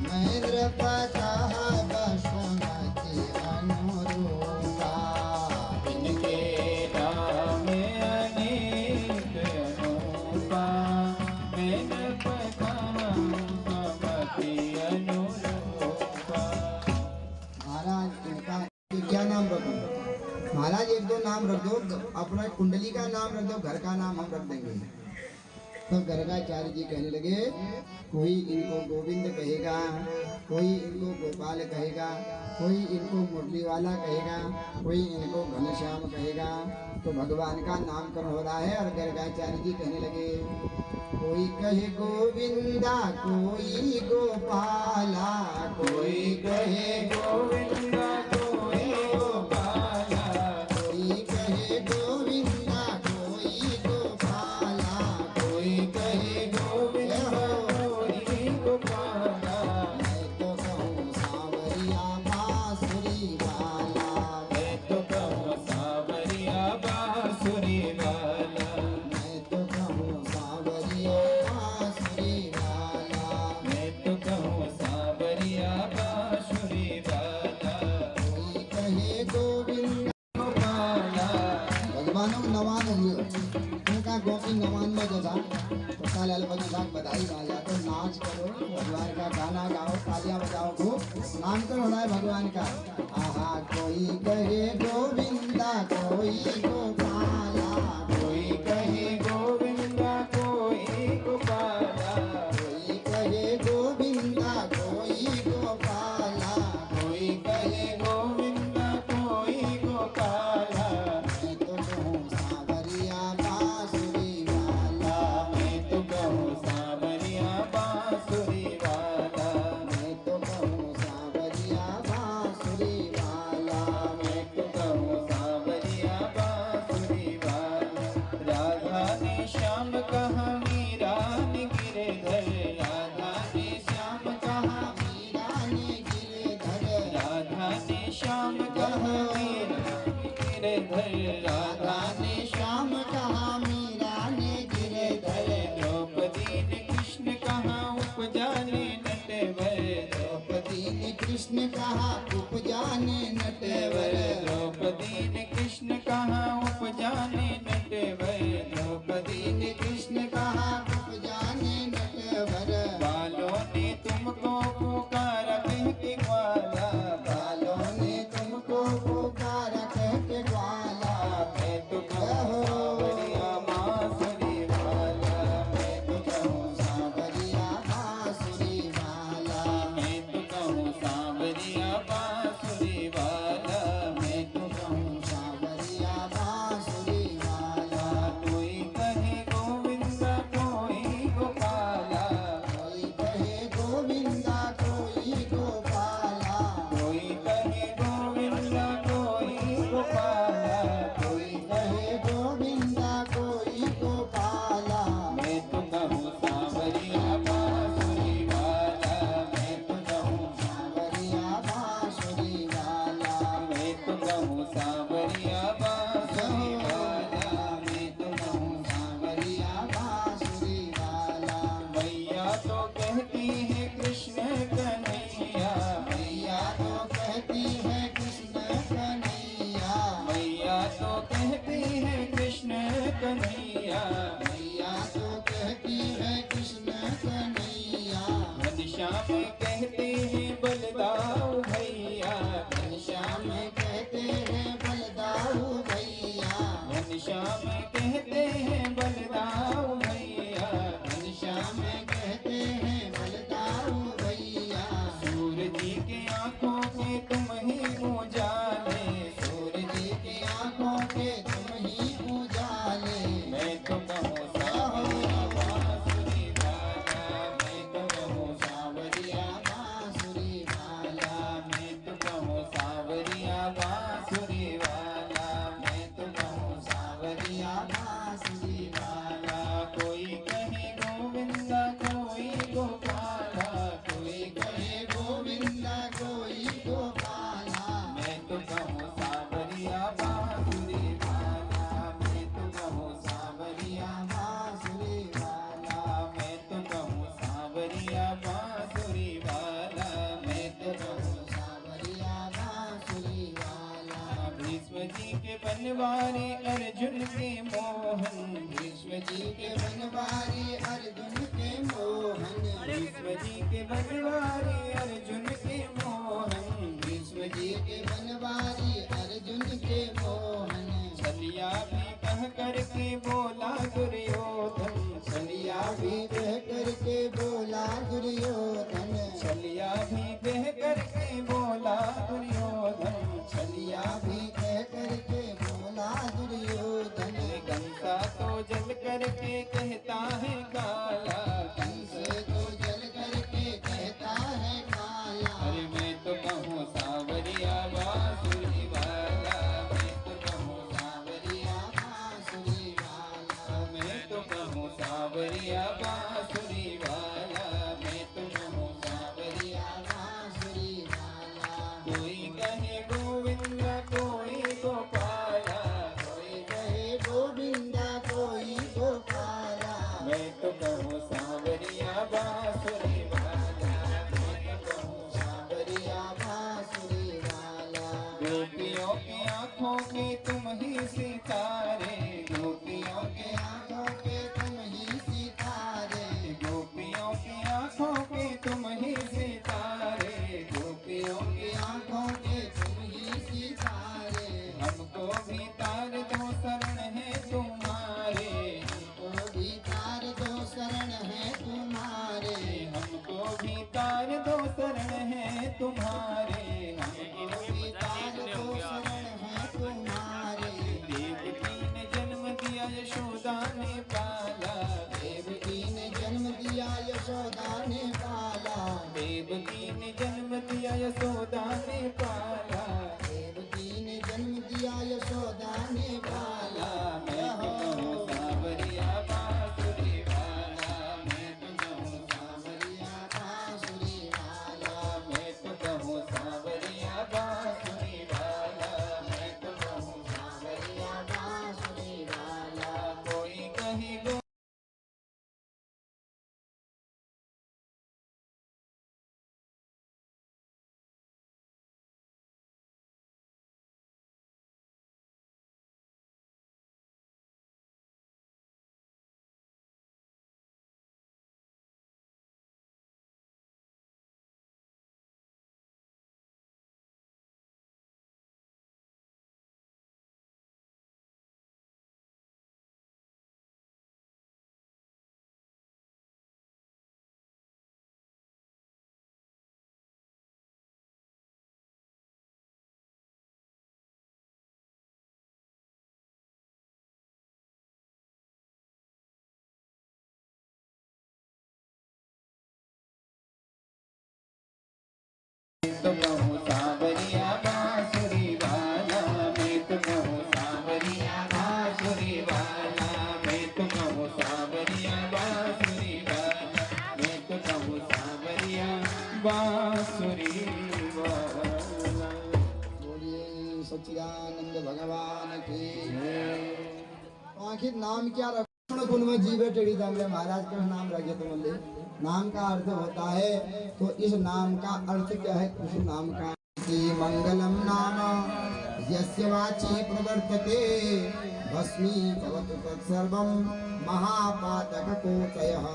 महेंद्र पकह बसमती अनुरूपा। इनके नाम अनेक अनूपा, मैं नृप कहूँ स्वामी अनुरूपा। महाराज इनका क्या नाम रखूं? महाराज 1-2 नाम रख दो, अपना कुंडली का नाम रख दो, घर का नाम हम रख देंगे। तो गर्गाचार्य जी कहने लगे कोई इनको गोविंद कहेगा, कोई इनको गोपाल कहेगा, कोई इनको मुरली वाला कहेगा, कोई इनको घनश्याम कहेगा। तो भगवान का नामकरण हो रहा है और गर्गाचार्य जी कहने लगे कोई कहे गोविंदा, कोई गोपाला, कोई कहे गोविंदा कोई गोपाला, कोई कहे गोविंदा, कोई गोपाला, कोई कहे गोविंदा कोई गोपाला। मैं तो कहूँ सांवरिया बांसुरी वाला, मैं तो कहूँ सांवरिया बांसुरी वाला, मैं तो कहूँ सांवरिया बांसुरी वाला। मैं तो कहूँ सांवरिया बांसुरी वाला। की नमान में जैसा तो साल अलग साथ बधाई गा जाते नाच करो भगवान का गाना गाओ तालियां बजाओ खूब नाम करो है भगवान का आहा कोई कहे गोविंदा कोई गोपाला कोई कहे गोविंदा कोई गोपाला कोई कहे गोविंदा कोई गोपाला कोई कहे गोविंदा कोई गोपाला मैं तो कहूँ सावरिया बांसुरी वाला मैं तो कहूँ सांवरिया बांसुरी वाला मैं तो कहूँ सावरिया बांसुरी वाला मैं तो कहूँ सांवरिया बांसुरी वाला राधा ने श्याम कहा मीरा ने गिरधर राधा ने श्याम कहा मीरा ने गिरधर राधा ने श्याम कहा मीरा ने गिरधर राधा ने श्याम कहा मीरा ने गिरधर द्रौपदी ने कृष्ण कहा उपजाने नटवर द्रौपदी ने कृष्ण कहा उपजाने नटवर द्रौपदी ने कृष्ण कहा उपजाने नटवर द्रौपदी ने कृष्ण कहा उपजाने नटवर बालों ने तुमको पुकारा कहके ग्वाला बालों ने तुमको पुकारा कहके ग्वाला मैं तो कहूँ सांवरिया बांसुरी वाला मैं तो कहूँ सावरिया बांसुरी वाला मैं तो कहूँ सांवरिया बांसुरी वाला मैं तो कहूँ सावरिया बांसुरी वाला कोई कहे गोविंदा कोई गोपाला कोई कहे गोविंदा कोई गोपाला कोई कहे गोविंदा कोई गोपाला कोई कहे गोविंदा कोई गोपाला मैं तो कहूँ सांवरिया बांसुरी वाला मैं तो कहूँ सावरिया बांसुरी वाला मैं तो कहूँ सांवरिया बांसुरी वाला मैं तो कहूँ सावरिया बांसुरी वाला मैया तो कहती है कृष्ण कन्हैया मैया तो कहती है कृष्ण कन्हैया मैया तो कहती है कृष्ण कन्हैया मैया तो कहती है कृष्ण कन्हैया घनश्याम कहते हैं बलदाऊ भैया घनश्याम कहते हैं बलदाऊ भैया घनश्याम कहते हैं बलदाऊ भैया घनश्याम कहते हैं बलदाऊ भैया सूरज के आंखों के तुम ही उजाले सूरज की आंखों के तुम ही उजाले मैं तो कहूँ सांवरिया बांसुरी वाला मैं तो कहूँ सावरिया बांसुरी वाला मैं तो कहूँ सांवरिया बांसुरी वाला मैं तो कहूँ सावरिया बांसुरी वाला कोई कहे गोविंदा कोई गोपाला कोई कहे गोविंदा कोई गोपाला मैं तो कहूँ सांवरिया बांसुरी वाला मैं तो कहूँ सावरिया बांसुरी वाला मैं तो कहूँ सांवरिया बांसुरी वाला मैं तो कहूँ सावरिया बांसुरी वाला भीष्म जी के बनवारी अर्जुन के मोहन भीष्म जी के बनवारी अर्जुन के मोहन भीष्म जी के बनवारी अर्जुन के मोहन भीष्म जी के बनवारी अर्जुन के मोहन छलिया भी कह करके बोला दुर्योधन छलिया भी कह करके बोला दुर्योधन छलिया भी कह करके बोला दुर्योधन छलिया भी कह करके बोला दुर्योधन कंसा तो जल करके कहता है काला कंस तो जल करके कहता है काला अरे मैं तो कहूँ सांवरिया बांसुरी वाला मैं तो कहूँ सावरिया बांसुरी वाला मैं तो कहूँ सांवरिया बांसुरी वाला मैं तो कहूँ सावरिया बांसुरी वाला कोई कहे गोविंदा कोई गोपाला कोई कहे गोविंदा कोई गोपाला मैं तो कहूँ सांवरिया बांसुरी वाला मैं तो कहूँ सावरिया बांसुरी वाला गोपियों की आंखों के तुम ही सितारे गोपियों के आंखों के ने पाला, देवकी ने जन्म दिया यशोदा ने पाला, देवकी ने जन्म दिया यशोदा ने पाला, देवकी ने जन्म दिया यशोदा ने पाला। मैं तो कहूँ सांवरिया बांसुरी वाला, मैं तो कहूँ सांवरिया बांसुरी वाला, मैं तो कहूँ सांवरिया बांसुरी वाला, मैं तो कहूँ सांवरिया बांसुरी वाला। कोई कहीं गो तो कहूँ सांवरिया बांसुरी वाला, मैं तो कहूँ सांवरिया बांसुरी वाला, मैं तो कहूँ सांवरिया बांसुरी वाला, मैं तो कहूँ सांवरिया बांसुरी वाला। बोलिए सच्चिदानंद भगवान की। तो आखिर नाम क्या रख गुण में जीवे टेढ़ी दामले महाराज का नाम रखे तो बोले नाम का अर्थ होता है। तो इस नाम का अर्थ क्या है? उस नाम का मंगलम नाम यस्य वाची प्रवर्तते भस्मी भवतु तत्सर्वं महापातक कोटयः।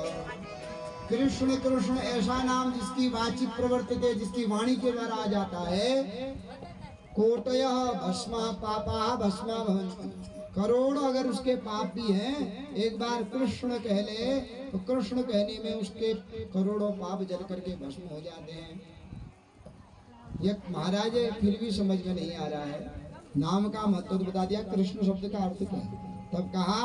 कृष्ण कृष्ण ऐसा नाम जिसकी वाची प्रवर्तते, जिसकी वाणी के द्वारा आ जाता है। कोटयः भस्मा पापा भस्मा भवन्ति। करोड़ों अगर उसके पाप भी हैं, एक बार कृष्ण कह ले तो कृष्ण कहने में उसके करोड़ों पाप जल करके भस्म हो जाते हैं। ये महाराज फिर भी समझ में नहीं आ रहा है। नाम का महत्व तो बता दिया, कृष्ण शब्द का अर्थ क्या है। तब कहा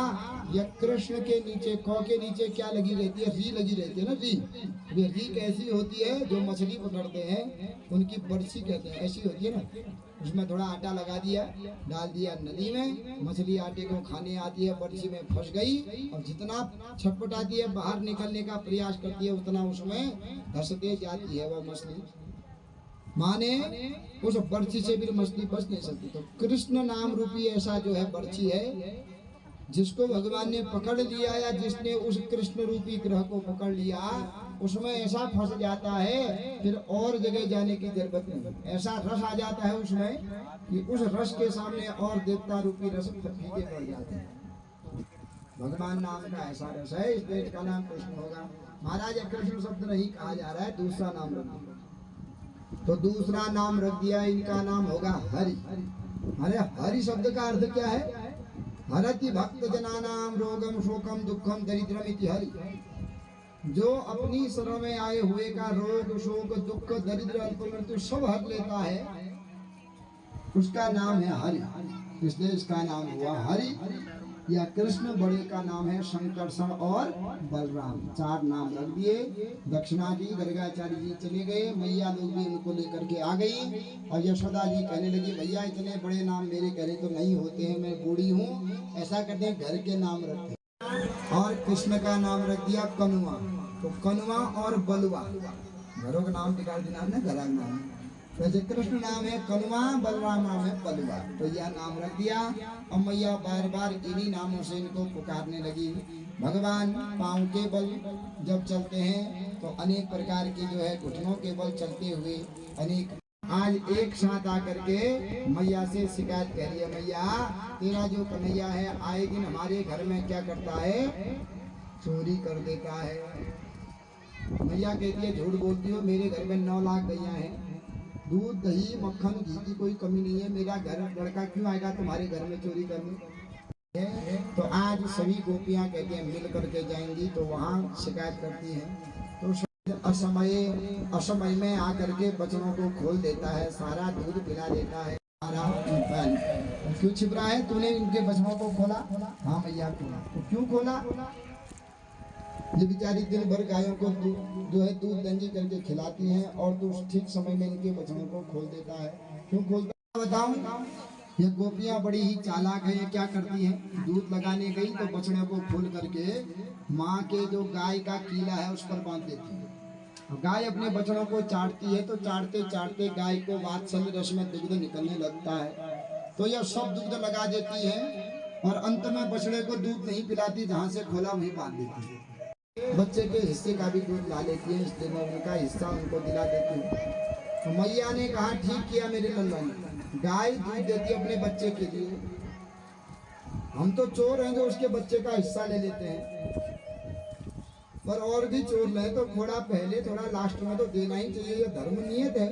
यह कृष्ण के नीचे क के नीचे क्या लगी रहती है? री लगी रहती है ना, री। री कैसी होती है? जो मछली पकड़ते हैं उनकी बरसी कहते हैं, ऐसी होती है ना। उसमें थोड़ा आटा लगा दिया, डाल दिया नदी में, मछली आटे को खाने आती है, बरसी में फंस गई और जितना छटपटाती है बाहर निकलने का प्रयास करती है उतना उसमें धंसते जाती है वह मछली। माने उस बर्छी से भी मछली बच नहीं सकती। तो कृष्ण नाम रूपी ऐसा जो है बर्छी है, जिसको भगवान ने पकड़ लिया या जिसने उस कृष्ण रूपी ग्रह को पकड़ लिया, उसमें ऐसा फंस जाता है फिर और जगह जाने की जरूरत नहीं। ऐसा रस आ जाता है उसमें कि उस रस के सामने और देवता रूपी रस फीके पड़ जाते हैं। भगवान नाम का ऐसा रस है, इसलिए इसका नाम कृष्ण होगा। महाराज कृष्ण शब्द नहीं कहा जा रहा है, दूसरा नाम रख दिया। तो दूसरा नाम रख दिया, इनका नाम होगा हरि। अरे हरि शब्द का अर्थ क्या है? हरति भक्त जनानाम रोगम शोकम दुखम दरिद्रम इति हरि। जो अपनी शरण में आए हुए का रोग शोक दुख दरिद्र अल्प मृत्यु सब हर लेता है, उसका नाम है हरि। इसलिए इसका नाम हुआ हरि। या कृष्ण बड़े का नाम है शंकरषण और बलराम, चार नाम रख दिए। दक्षिणा जी गर्गाचार्य जी चले गए, मैया लोग भी उनको लेकर के आ गई और यशोदा जी कहने लगी भैया इतने बड़े नाम मेरे कहने तो नहीं होते हैं, मैं बूढ़ी हूँ, ऐसा करते हैं घर के नाम रखते। और कृष्ण का नाम रख दिया कनुआ। तो कनुआ और बलुआ घरों का नाम बिगाड़ देना है ना, घरा नाम। वैसे कृष्ण नाम है कनुआ, बलराम नाम है बलुआ। तो यह नाम रख दिया। और मैया बार बार इन्हीं नामों से इनको पुकारने लगी। भगवान पाँव के बल जब चलते हैं तो अनेक प्रकार की जो है घुटनों के बल चलते हुए अनेक। आज एक साथ आकर के मैया से शिकायत कह रही है, मैया तेरा जो कन्हैया है आए दिन हमारे घर में क्या करता है? चोरी कर देता है। मैया कहती है झूठ बोलती हो, मेरे घर में 9 लाख गैया हैं, दूध दही मक्खन घी की कोई कमी नहीं है, मेरा घर लड़का क्यों आएगा तुम्हारे घर में चोरी करने? तो आज सभी गोपियां कहती हैं मिल करके जाएंगी, तो वहाँ शिकायत करती हैं। तो असमय में आकर के बच्चों को खोल देता है, सारा दूध पिला देता है। क्यों छिप रहा है? तूने इनके बचनों को खोला? हाँ भैया खोला। तो क्यों खोला? ये बेचारी दिन भर गायों को जो है दूध दंजी करके खिलाती हैं और तू ठीक समय में इनके बचनों को खोल देता है। क्यों खोलता है बताऊं? ये गोपियां बड़ी ही चालाक है। ये क्या करती हैं? दूध लगाने गई तो बछड़े को खोल करके माँ के जो गाय का कीला है उस पर बांध देती है। गाय अपने बछड़ों को चाटती है तो चाटते चाटते गाय को वात्सल्य रस में दुग्ध निकलने लगता है तो यह सब दुग्ध लगा देती है और अंत में बछड़े को दूध नहीं पिलाती, जहाँ से खोला वहीं बांध देती है। बच्चे के हिस्से का भी दूध ला लेती है, इसलिए मैं उनका हिस्सा उनको दिला देती हूँ। तो मैया ने कहा ठीक किया मेरे लल्ला ने, गाय दूध देती अपने बच्चे के लिए, हम तो चोर हैं जो उसके बच्चे का हिस्सा ले लेते हैं। पर और भी चोर रहे तो थोड़ा पहले थोड़ा लास्ट में तो देना ही चाहिए, ये धर्म नियत है।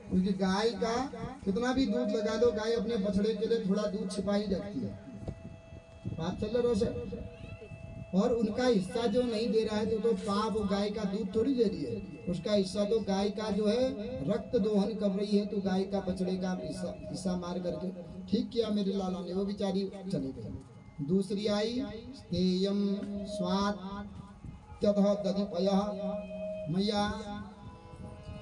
क्योंकि गाय का कितना भी दूध लगा लो, गाय अपने बछड़े के लिए थोड़ा दूध छिपा ही रखती है। बात चल रहा है। और उनका हिस्सा जो नहीं दे रहा है तो पाप गाय का दूध थोड़ी दे रही है, उसका हिस्सा तो गाय का जो है रक्त दोहन कर रही है, तो गाय का बछड़े का हिस्सा मार करके ठीक किया मेरे लाला ने। वो बेचारी चली गई। दूसरी आई स्नेयम स्वाद मैया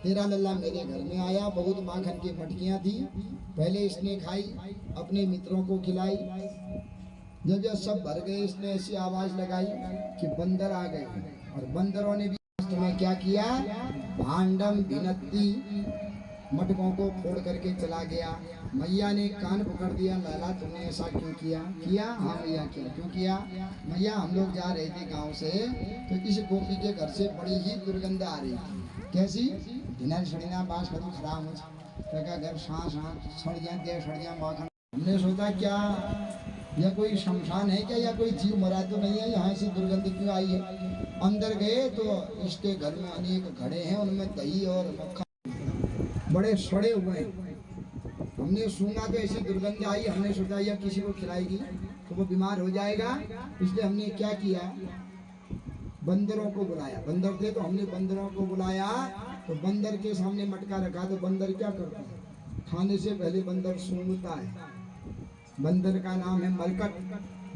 तेरा लल्ला मेरे घर में आया, बहुत माखन की मटकियां थी, पहले इसने खाई, अपने मित्रों को खिलाई। जब यह सब भर गए इसने ऐसी आवाज लगाई कि बंदर आ गए और बंदरों ने भी में क्या किया? भांडम भिनती मटकों को फोड़ करके चला गया। मैया ने कान पकड़ दिया, लाला तुमने ऐसा क्यों किया? किया? हाँ मैया किया। क्यों किया? मैया हम लोग जा रहे थे गांव से तो इस गोपी के घर से बड़ी ही दुर्गंध आ रही थी। कैसी? ढिनर सड़िया बास खराब हो घर सांस सड़ जाते सड़ जा माखन। हमने सोचा क्या यह कोई शमशान है क्या, या कोई जीव मरा तो नहीं है, यहाँ से दुर्गंध क्यों आई है? अंदर गए तो इसके घर में अनेक घड़े हैं, उनमें दही और मक्खन बड़े सड़े हुए हैं। हमने सूंघा तो ऐसी दुर्गंध आई, हमने सोचा यह किसी को खिलाएगी तो वो बीमार हो जाएगा, इसलिए हमने क्या किया? बंदरों को बुलाया। बंदर थे तो हमने बंदरों को बुलाया, तो बंदर के सामने मटका रखा। तो बंदर क्या करता है? खाने से पहले बंदर सूंघता है। बंदर का नाम है मरकट।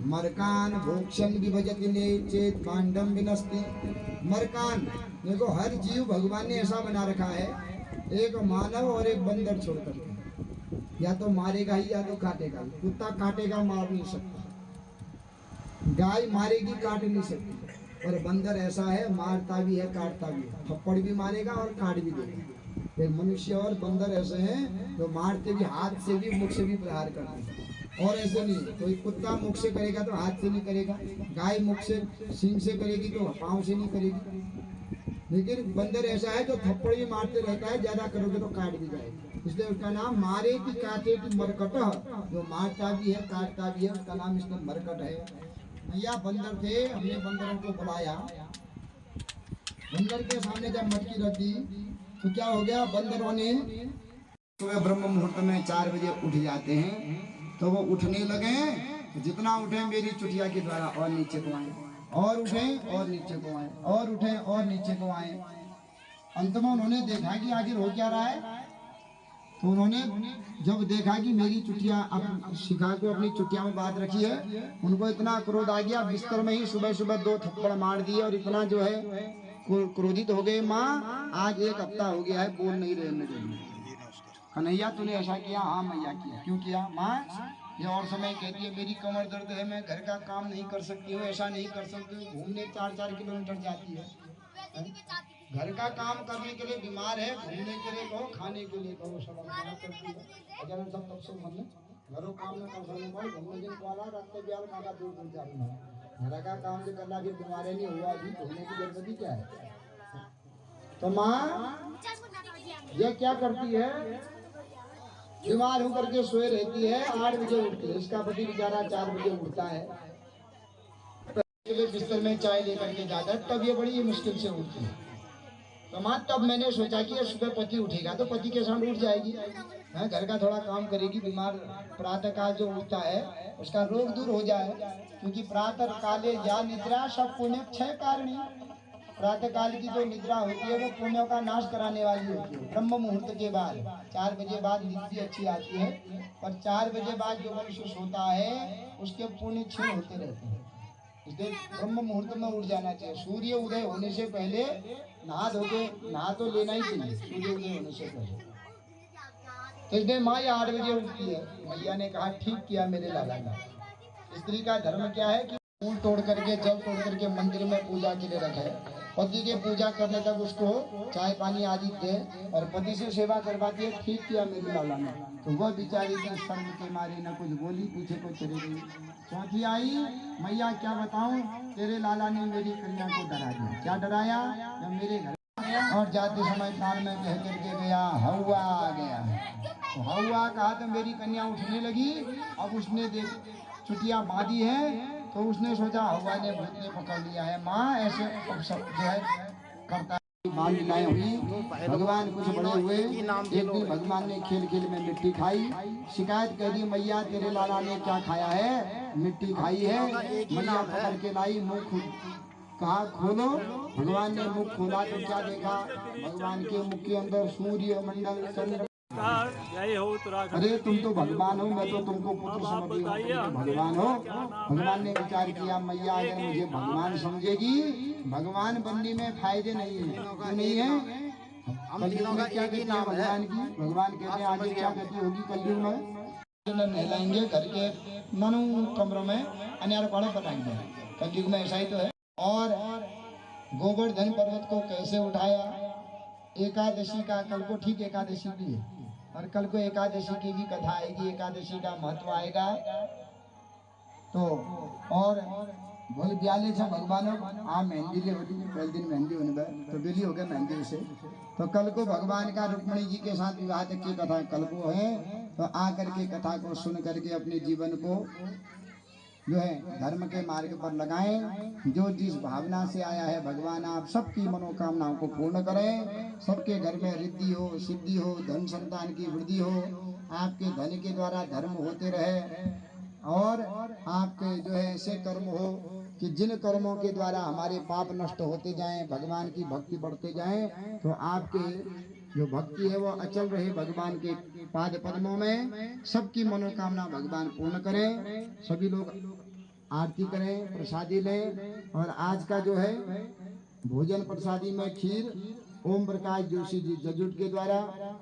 मरकान भोक्षण विभजति ने चेत पांडम विनस्ति। मरकान देखो, हर जीव भगवान ने ऐसा बना रखा है, एक मानव और एक बंदर छोड़कर, या तो मारेगा ही या तो काटेगा। कुत्ता काटेगा, मार नहीं सकता, गाय मारेगी काट नहीं सकती, और बंदर ऐसा है मारता भी है काटता भी है, थप्पड़ भी मारेगा और काट भी देगा। फिर मनुष्य और बंदर ऐसे हैं जो मारते भी, हाथ से भी मुख से भी प्रहार करते हैं। और ऐसे नहीं, कोई कुत्ता मुख से करेगा तो हाथ से नहीं करेगा, गाय मुख से सींग से करेगी तो पाँव से नहीं करेगी। लेकिन बंदर ऐसा है जो थप्पड़ भी मारते रहता है, ज्यादा करोगे तो काट भी जाएगा। इसलिए उसका नाम मारे की काटे की मरकट, जो मारता भी है काटता भी है, उसका नाम इसलिए मरकट है। भैया बंदर थे, हमने बंदरों को बुलाया। बंदर के सामने जब मटकी रख दी तो क्या हो गया? बंदरों ने सुबह ब्रह्म मुहूर्त में 4 बजे उठ जाते हैं, तो वो उठने लगे, जितना उठे मेरी चुटिया के द्वारा और नीचे को आए, और उठे और नीचे को आए, और उठे और नीचे को आए। अंत में उन्होंने देखा कि आखिर हो क्या रहा है, तो उन्होंने जब देखा कि मेरी चुटिया अब शिखा को अपनी चुटिया में बांध रखी है, उनको इतना क्रोध आ गया, बिस्तर में ही सुबह सुबह 2 थप्पड़ मार दिए और इतना जो है क्रोधित हो गए। माँ आज 1 हफ्ता हो गया है बोल नहीं रहे मेरे लिए। कन्हैया तूने ऐसा किया? हाँ मैया किया। क्यों किया? माँ ये और समय कहती है मेरी कमर दर्द है, मैं घर का काम नहीं कर सकती हूँ, ऐसा नहीं कर सकती हूँ, घूमने 4-4 किलोमीटर जाती है, घर का काम करने के लिए बीमार है, घूमने के लिए कहो, खाने के लिए कहो, सब करती है। अगर हम सब तब से हमने घरों काम में कर सकने पर घूमने दिन को आला रात में ब्याल खाना दूर दूर जाना है, घर का काम जो करना, फिर बीमारी नहीं हुआ, अभी घूमने की जरूरत ही क्या है? तो माँ ये क्या करती है? बीमार होकर के सोए रहती है, 8 बजे उठती है। इसका पति बेचारा 4 बजे उठता है, बिस्तर में चाय लेकर के जाता है, तब ये बड़ी मुश्किल से उठती है। तो माँ तब मैंने सोचा कि ये सुबह पति उठेगा तो पति के साथ उठ जाएगी, है घर का थोड़ा काम करेगी, बीमार प्रातः काल जो उठता है उसका रोग दूर हो जाए, क्योंकि प्रातः काले या निद्रा सब पुण्य क्षय कारणी। प्रातः काल की जो निद्रा होती है वो पुण्यों का नाश कराने वाली होती है। ब्रह्म मुहूर्त के बाद 4 बजे बाद नींद अच्छी आती है, पर 4 बजे बाद जो मनुष्य सोता है उसके पुण्य क्षीण होते रहते हैं। इसलिए ब्रह्म मुहूर्त में उठ जाना चाहिए। सूर्य उदय होने से पहले नहा तो लेना ही चाहिए, सूर्य उदय होने से पहले। तो इसलिए माँ 8 बजे उठती है। मैया ने कहा ठीक किया मेरे लाला ने। स्त्री का धर्म क्या है कि फूल तोड़ करके जल तोड़ करके मंदिर में पूजा के लिए रखे, पति के पूजा करने तक उसको चाय पानी आदि दे और पति से सेवा करवाती है। ठीक किया मेरे लाला ने। तो वह बेचारी की शर्म के मारे न कुछ बोली, पीछे को चली गई। चौथी आई, मैया क्या बताऊं, तेरे लाला ने मेरी कन्या को डरा दिया। क्या डराया? जब मेरे घर और जाते समय कान में कह करके गया हवा आ गया। तो हवा कहा तो मेरी कन्या उठने लगी। अब उसने देख चुटिया बांधी है तो उसने सोचा हवा ने भूत ने पकड़ लिया है। माँ ऐसे जो है करता है। बाल लीलाएं हुई, भगवान कुछ बड़े हुए। एक दिन भगवान ने खेल खेल में मिट्टी खाई, शिकायत कर दी मैया तेरे लाला ने क्या खाया है, मिट्टी खाई है। मैया पकड़ के लाई, मुंह कहा खोलो। भगवान ने मुख खोला तो क्या देखा, भगवान के मुख के अंदर सूर्य मंडल चंद्र। अरे तुम तो भगवान हो, मैं तो तुमको पुत्र समझ रही हूँ, तुम भगवान हो। भगवान ने विचार किया मैया अगर मुझे भगवान समझेगी, भगवान बनने में फायदे नहीं है। क्यों नहीं है? कलयुग में क्या गति है भगवान की? भगवान कहते हैं आगे क्या गति होगी कलयुग में? नहलाएंगे घर के मनु कमरों में अन्यार पाड़े बनाएंगे। कलयुग में ऐसा ही तो है। और गोवर्धन पर्वत को कैसे उठाया, एकादशी का, कल को ठीक एकादशी की है और कल को एकादशी की भी कथा आएगी, एकादशी का महत्व आएगा। तो और बोल ब्याले से भगवान मेहंदी ले होती पहले दिन मेहंदी होने पर तो बेली हो गया मेहंदी से। तो कल को भगवान का रुक्मिणी जी के साथ विवाह तक की कथा कल को है। तो आ करके कथा को सुन करके अपने जीवन को जो है धर्म के मार्ग पर लगाएं। जो जिस भावना से आया है भगवान आप सबकी मनोकामनाओं को पूर्ण करें। सबके घर में रिद्धि हो, सिद्धि हो, धन संतान की वृद्धि हो, आपके धन के द्वारा धर्म होते रहे और आपके जो है ऐसे कर्म हो कि जिन कर्मों के द्वारा हमारे पाप नष्ट होते जाएं, भगवान की भक्ति बढ़ते जाएं। तो आपके जो भक्ति है वो अचल रहे भगवान के पाद पद्मों में। सबकी मनोकामना भगवान पूर्ण करें। सभी लोग आरती करें, प्रसादी लें। और आज का जो है भोजन प्रसादी में खीर ओम प्रकाश जोशी जी जजुट के द्वारा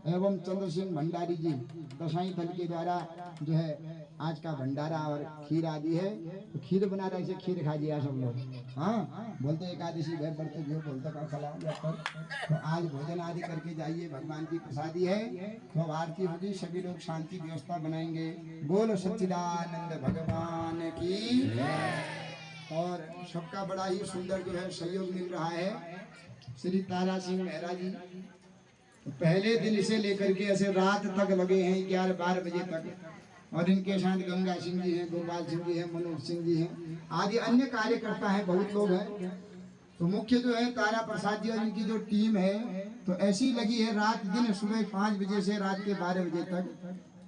एवं चंद्र सिंह भंडारी जी दसाई दल के द्वारा जो है आज का भंडारा और खीर आदि है। तो खीर बना रहे से खीर खा दिया सब लोग। हाँ बोलते एकादशी भय बढ़ते जो बोलते का खिलाओ तो आज भोजन आदि करके जाइए, भगवान की प्रसादी है। तो आरती होगी, सभी लोग शांति व्यवस्था बनाएंगे। बोलो सच्चिदानंद भगवान की। और सबका बड़ा ही सुंदर जो है सहयोग मिल रहा है। श्री तारा सिंह मेहरा जी पहले दिन से लेकर के ऐसे रात तक लगे हैं 11-12 बजे तक। और इनके साथ गंगा सिंह जी हैं, गोपाल सिंह जी हैं, मनोज सिंह जी हैं, आदि अन्य कार्यकर्ता हैं, बहुत लोग हैं। तो मुख्य जो है तारा प्रसाद जी और इनकी जो टीम है तो ऐसी लगी है रात दिन, सुबह 5 बजे से रात के 12 बजे तक।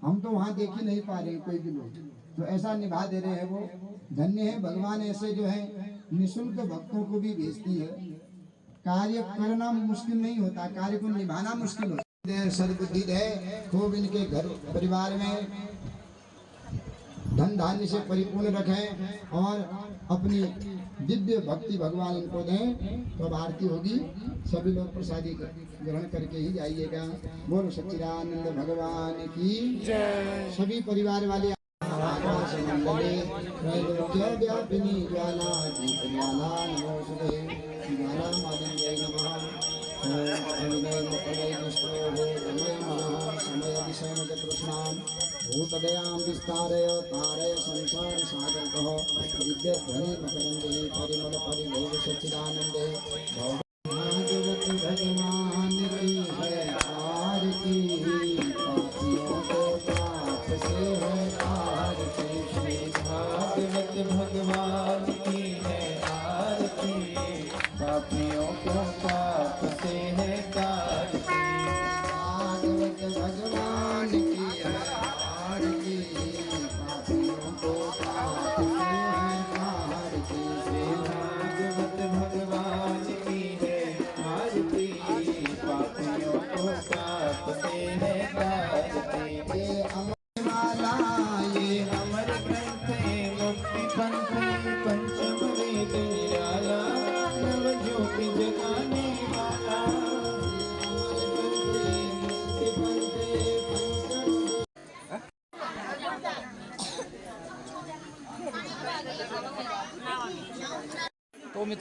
हम तो वहाँ देख ही नहीं पा रहे कोई भी लोग, तो ऐसा निभा दे रहे हैं वो। धन्य है भगवान, ऐसे जो है निःशुल्क भक्तों को भी भेजती है। कार्य करना मुश्किल नहीं होता, कार्य को निभाना मुश्किल होता है। सद्बुद्धि है खूब इनके घर परिवार में धन धान्य से परिपूर्ण रखें और अपनी दिव्य भक्ति भगवान इनको दें। तो अब आरती होगी, सभी लोग प्रसादी ग्रहण करके ही जाइएगा। बोलो सच्चिदानंद भगवान की जय। सभी परिवार वाले व्यापिनी ज्वाला ज्वाला नमोस्तुते ज्वाला मालिन्यै नमः। समय विषय कृष्णां भूतदयां विस्तारय तारय संसार सागरतः दिव्यध्वनि मकरन्दे परिमल परिभोग सच्चिदानन्दे। भागवत भगवान की है आरती, पापियों को पाप से है आरती। श्री भागवत भगवान की है आरती, पापियों को पाप से है तारती। भागवत भगवान की है आरती, पापियों को पाप से है तारती। श्री भागवत भगवान की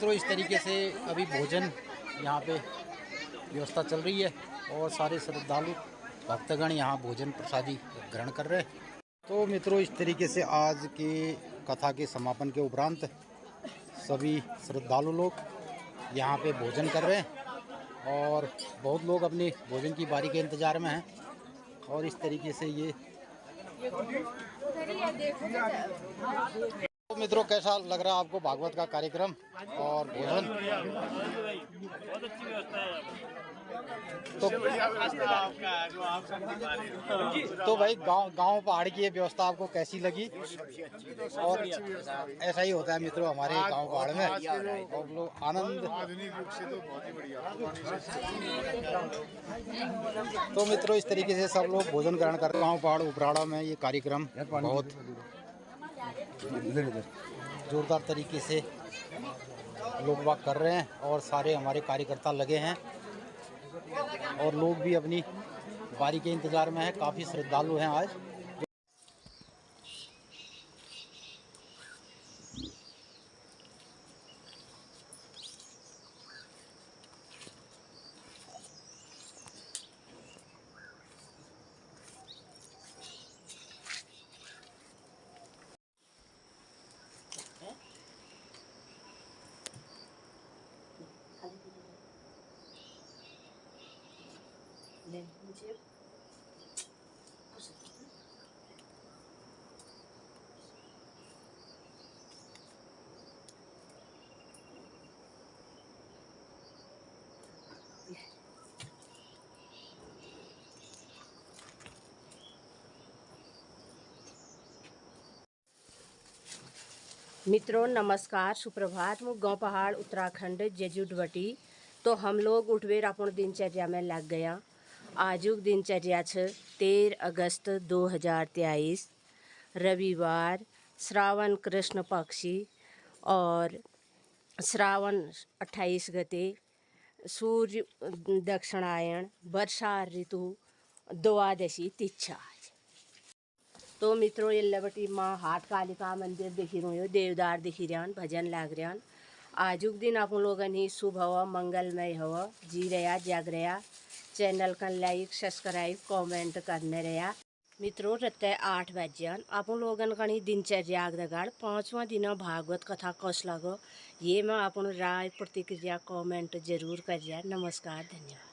मित्रों इस तरीके से अभी भोजन यहाँ पे व्यवस्था चल रही है और सारे श्रद्धालु भक्तगण यहाँ भोजन प्रसादी ग्रहण कर रहे हैं। तो मित्रों इस तरीके से आज के कथा के समापन के उपरांत सभी श्रद्धालु लोग यहाँ पे भोजन कर रहे हैं और बहुत लोग अपनी भोजन की बारी के इंतज़ार में हैं। और इस तरीके से ये तो मित्रों कैसा लग रहा है आपको भागवत का कार्यक्रम और भोजन? बहुत अच्छी व्यवस्था है। तो भाई गांव पहाड़ की ये व्यवस्था आपको कैसी लगी? और ऐसा ही होता है मित्रों हमारे गांव पहाड़ में, और लोग आनंद। आधुनिक रूप से तो बहुत ही बढ़िया। तो मित्रों इस तरीके से सब लोग भोजन ग्रहण कर गांव पहाड़ उपराड़ा में ये कार्यक्रम बहुत जोरदार तरीके से लोग बाग कर रहे हैं और सारे हमारे कार्यकर्ता लगे हैं और लोग भी अपनी बारी के इंतज़ार में हैं। काफ़ी श्रद्धालु हैं आज। मित्रों नमस्कार, सुप्रभात। मु गाँव पहाड़ उत्तराखंड जेजुडवटी। तो हम लोग उठवेर अपन दिनचर्या में लग गया। आजुक दिनचर्या 13 अगस्त 2023 रविवार, श्रावण कृष्ण पक्षी और श्रावण 28 गते, सूर्य दक्षिणायन, वर्षा ऋतु, द्वादशी तिथि। तो मित्रों ये लबटी माँ हाट कालिका मंदिर दिखी रही हो, देवदार दिखी रहान, भजन लाग रहान। आजुक दिन आप लोगन ही शुभ हवा, मंगलमय हवा, जी रहा जाग रहा। चैनल का लाइक सब्सक्राइब कमेंट करने रहा। मित्रों रत्ते 8 बजान आप लोगन का दिनचर्या दगाड़ 5वां दिन भागवत कथा कस लगो ये मैं अपन राय प्रतिक्रिया कमेंट जरूर कर। नमस्कार, धन्यवाद।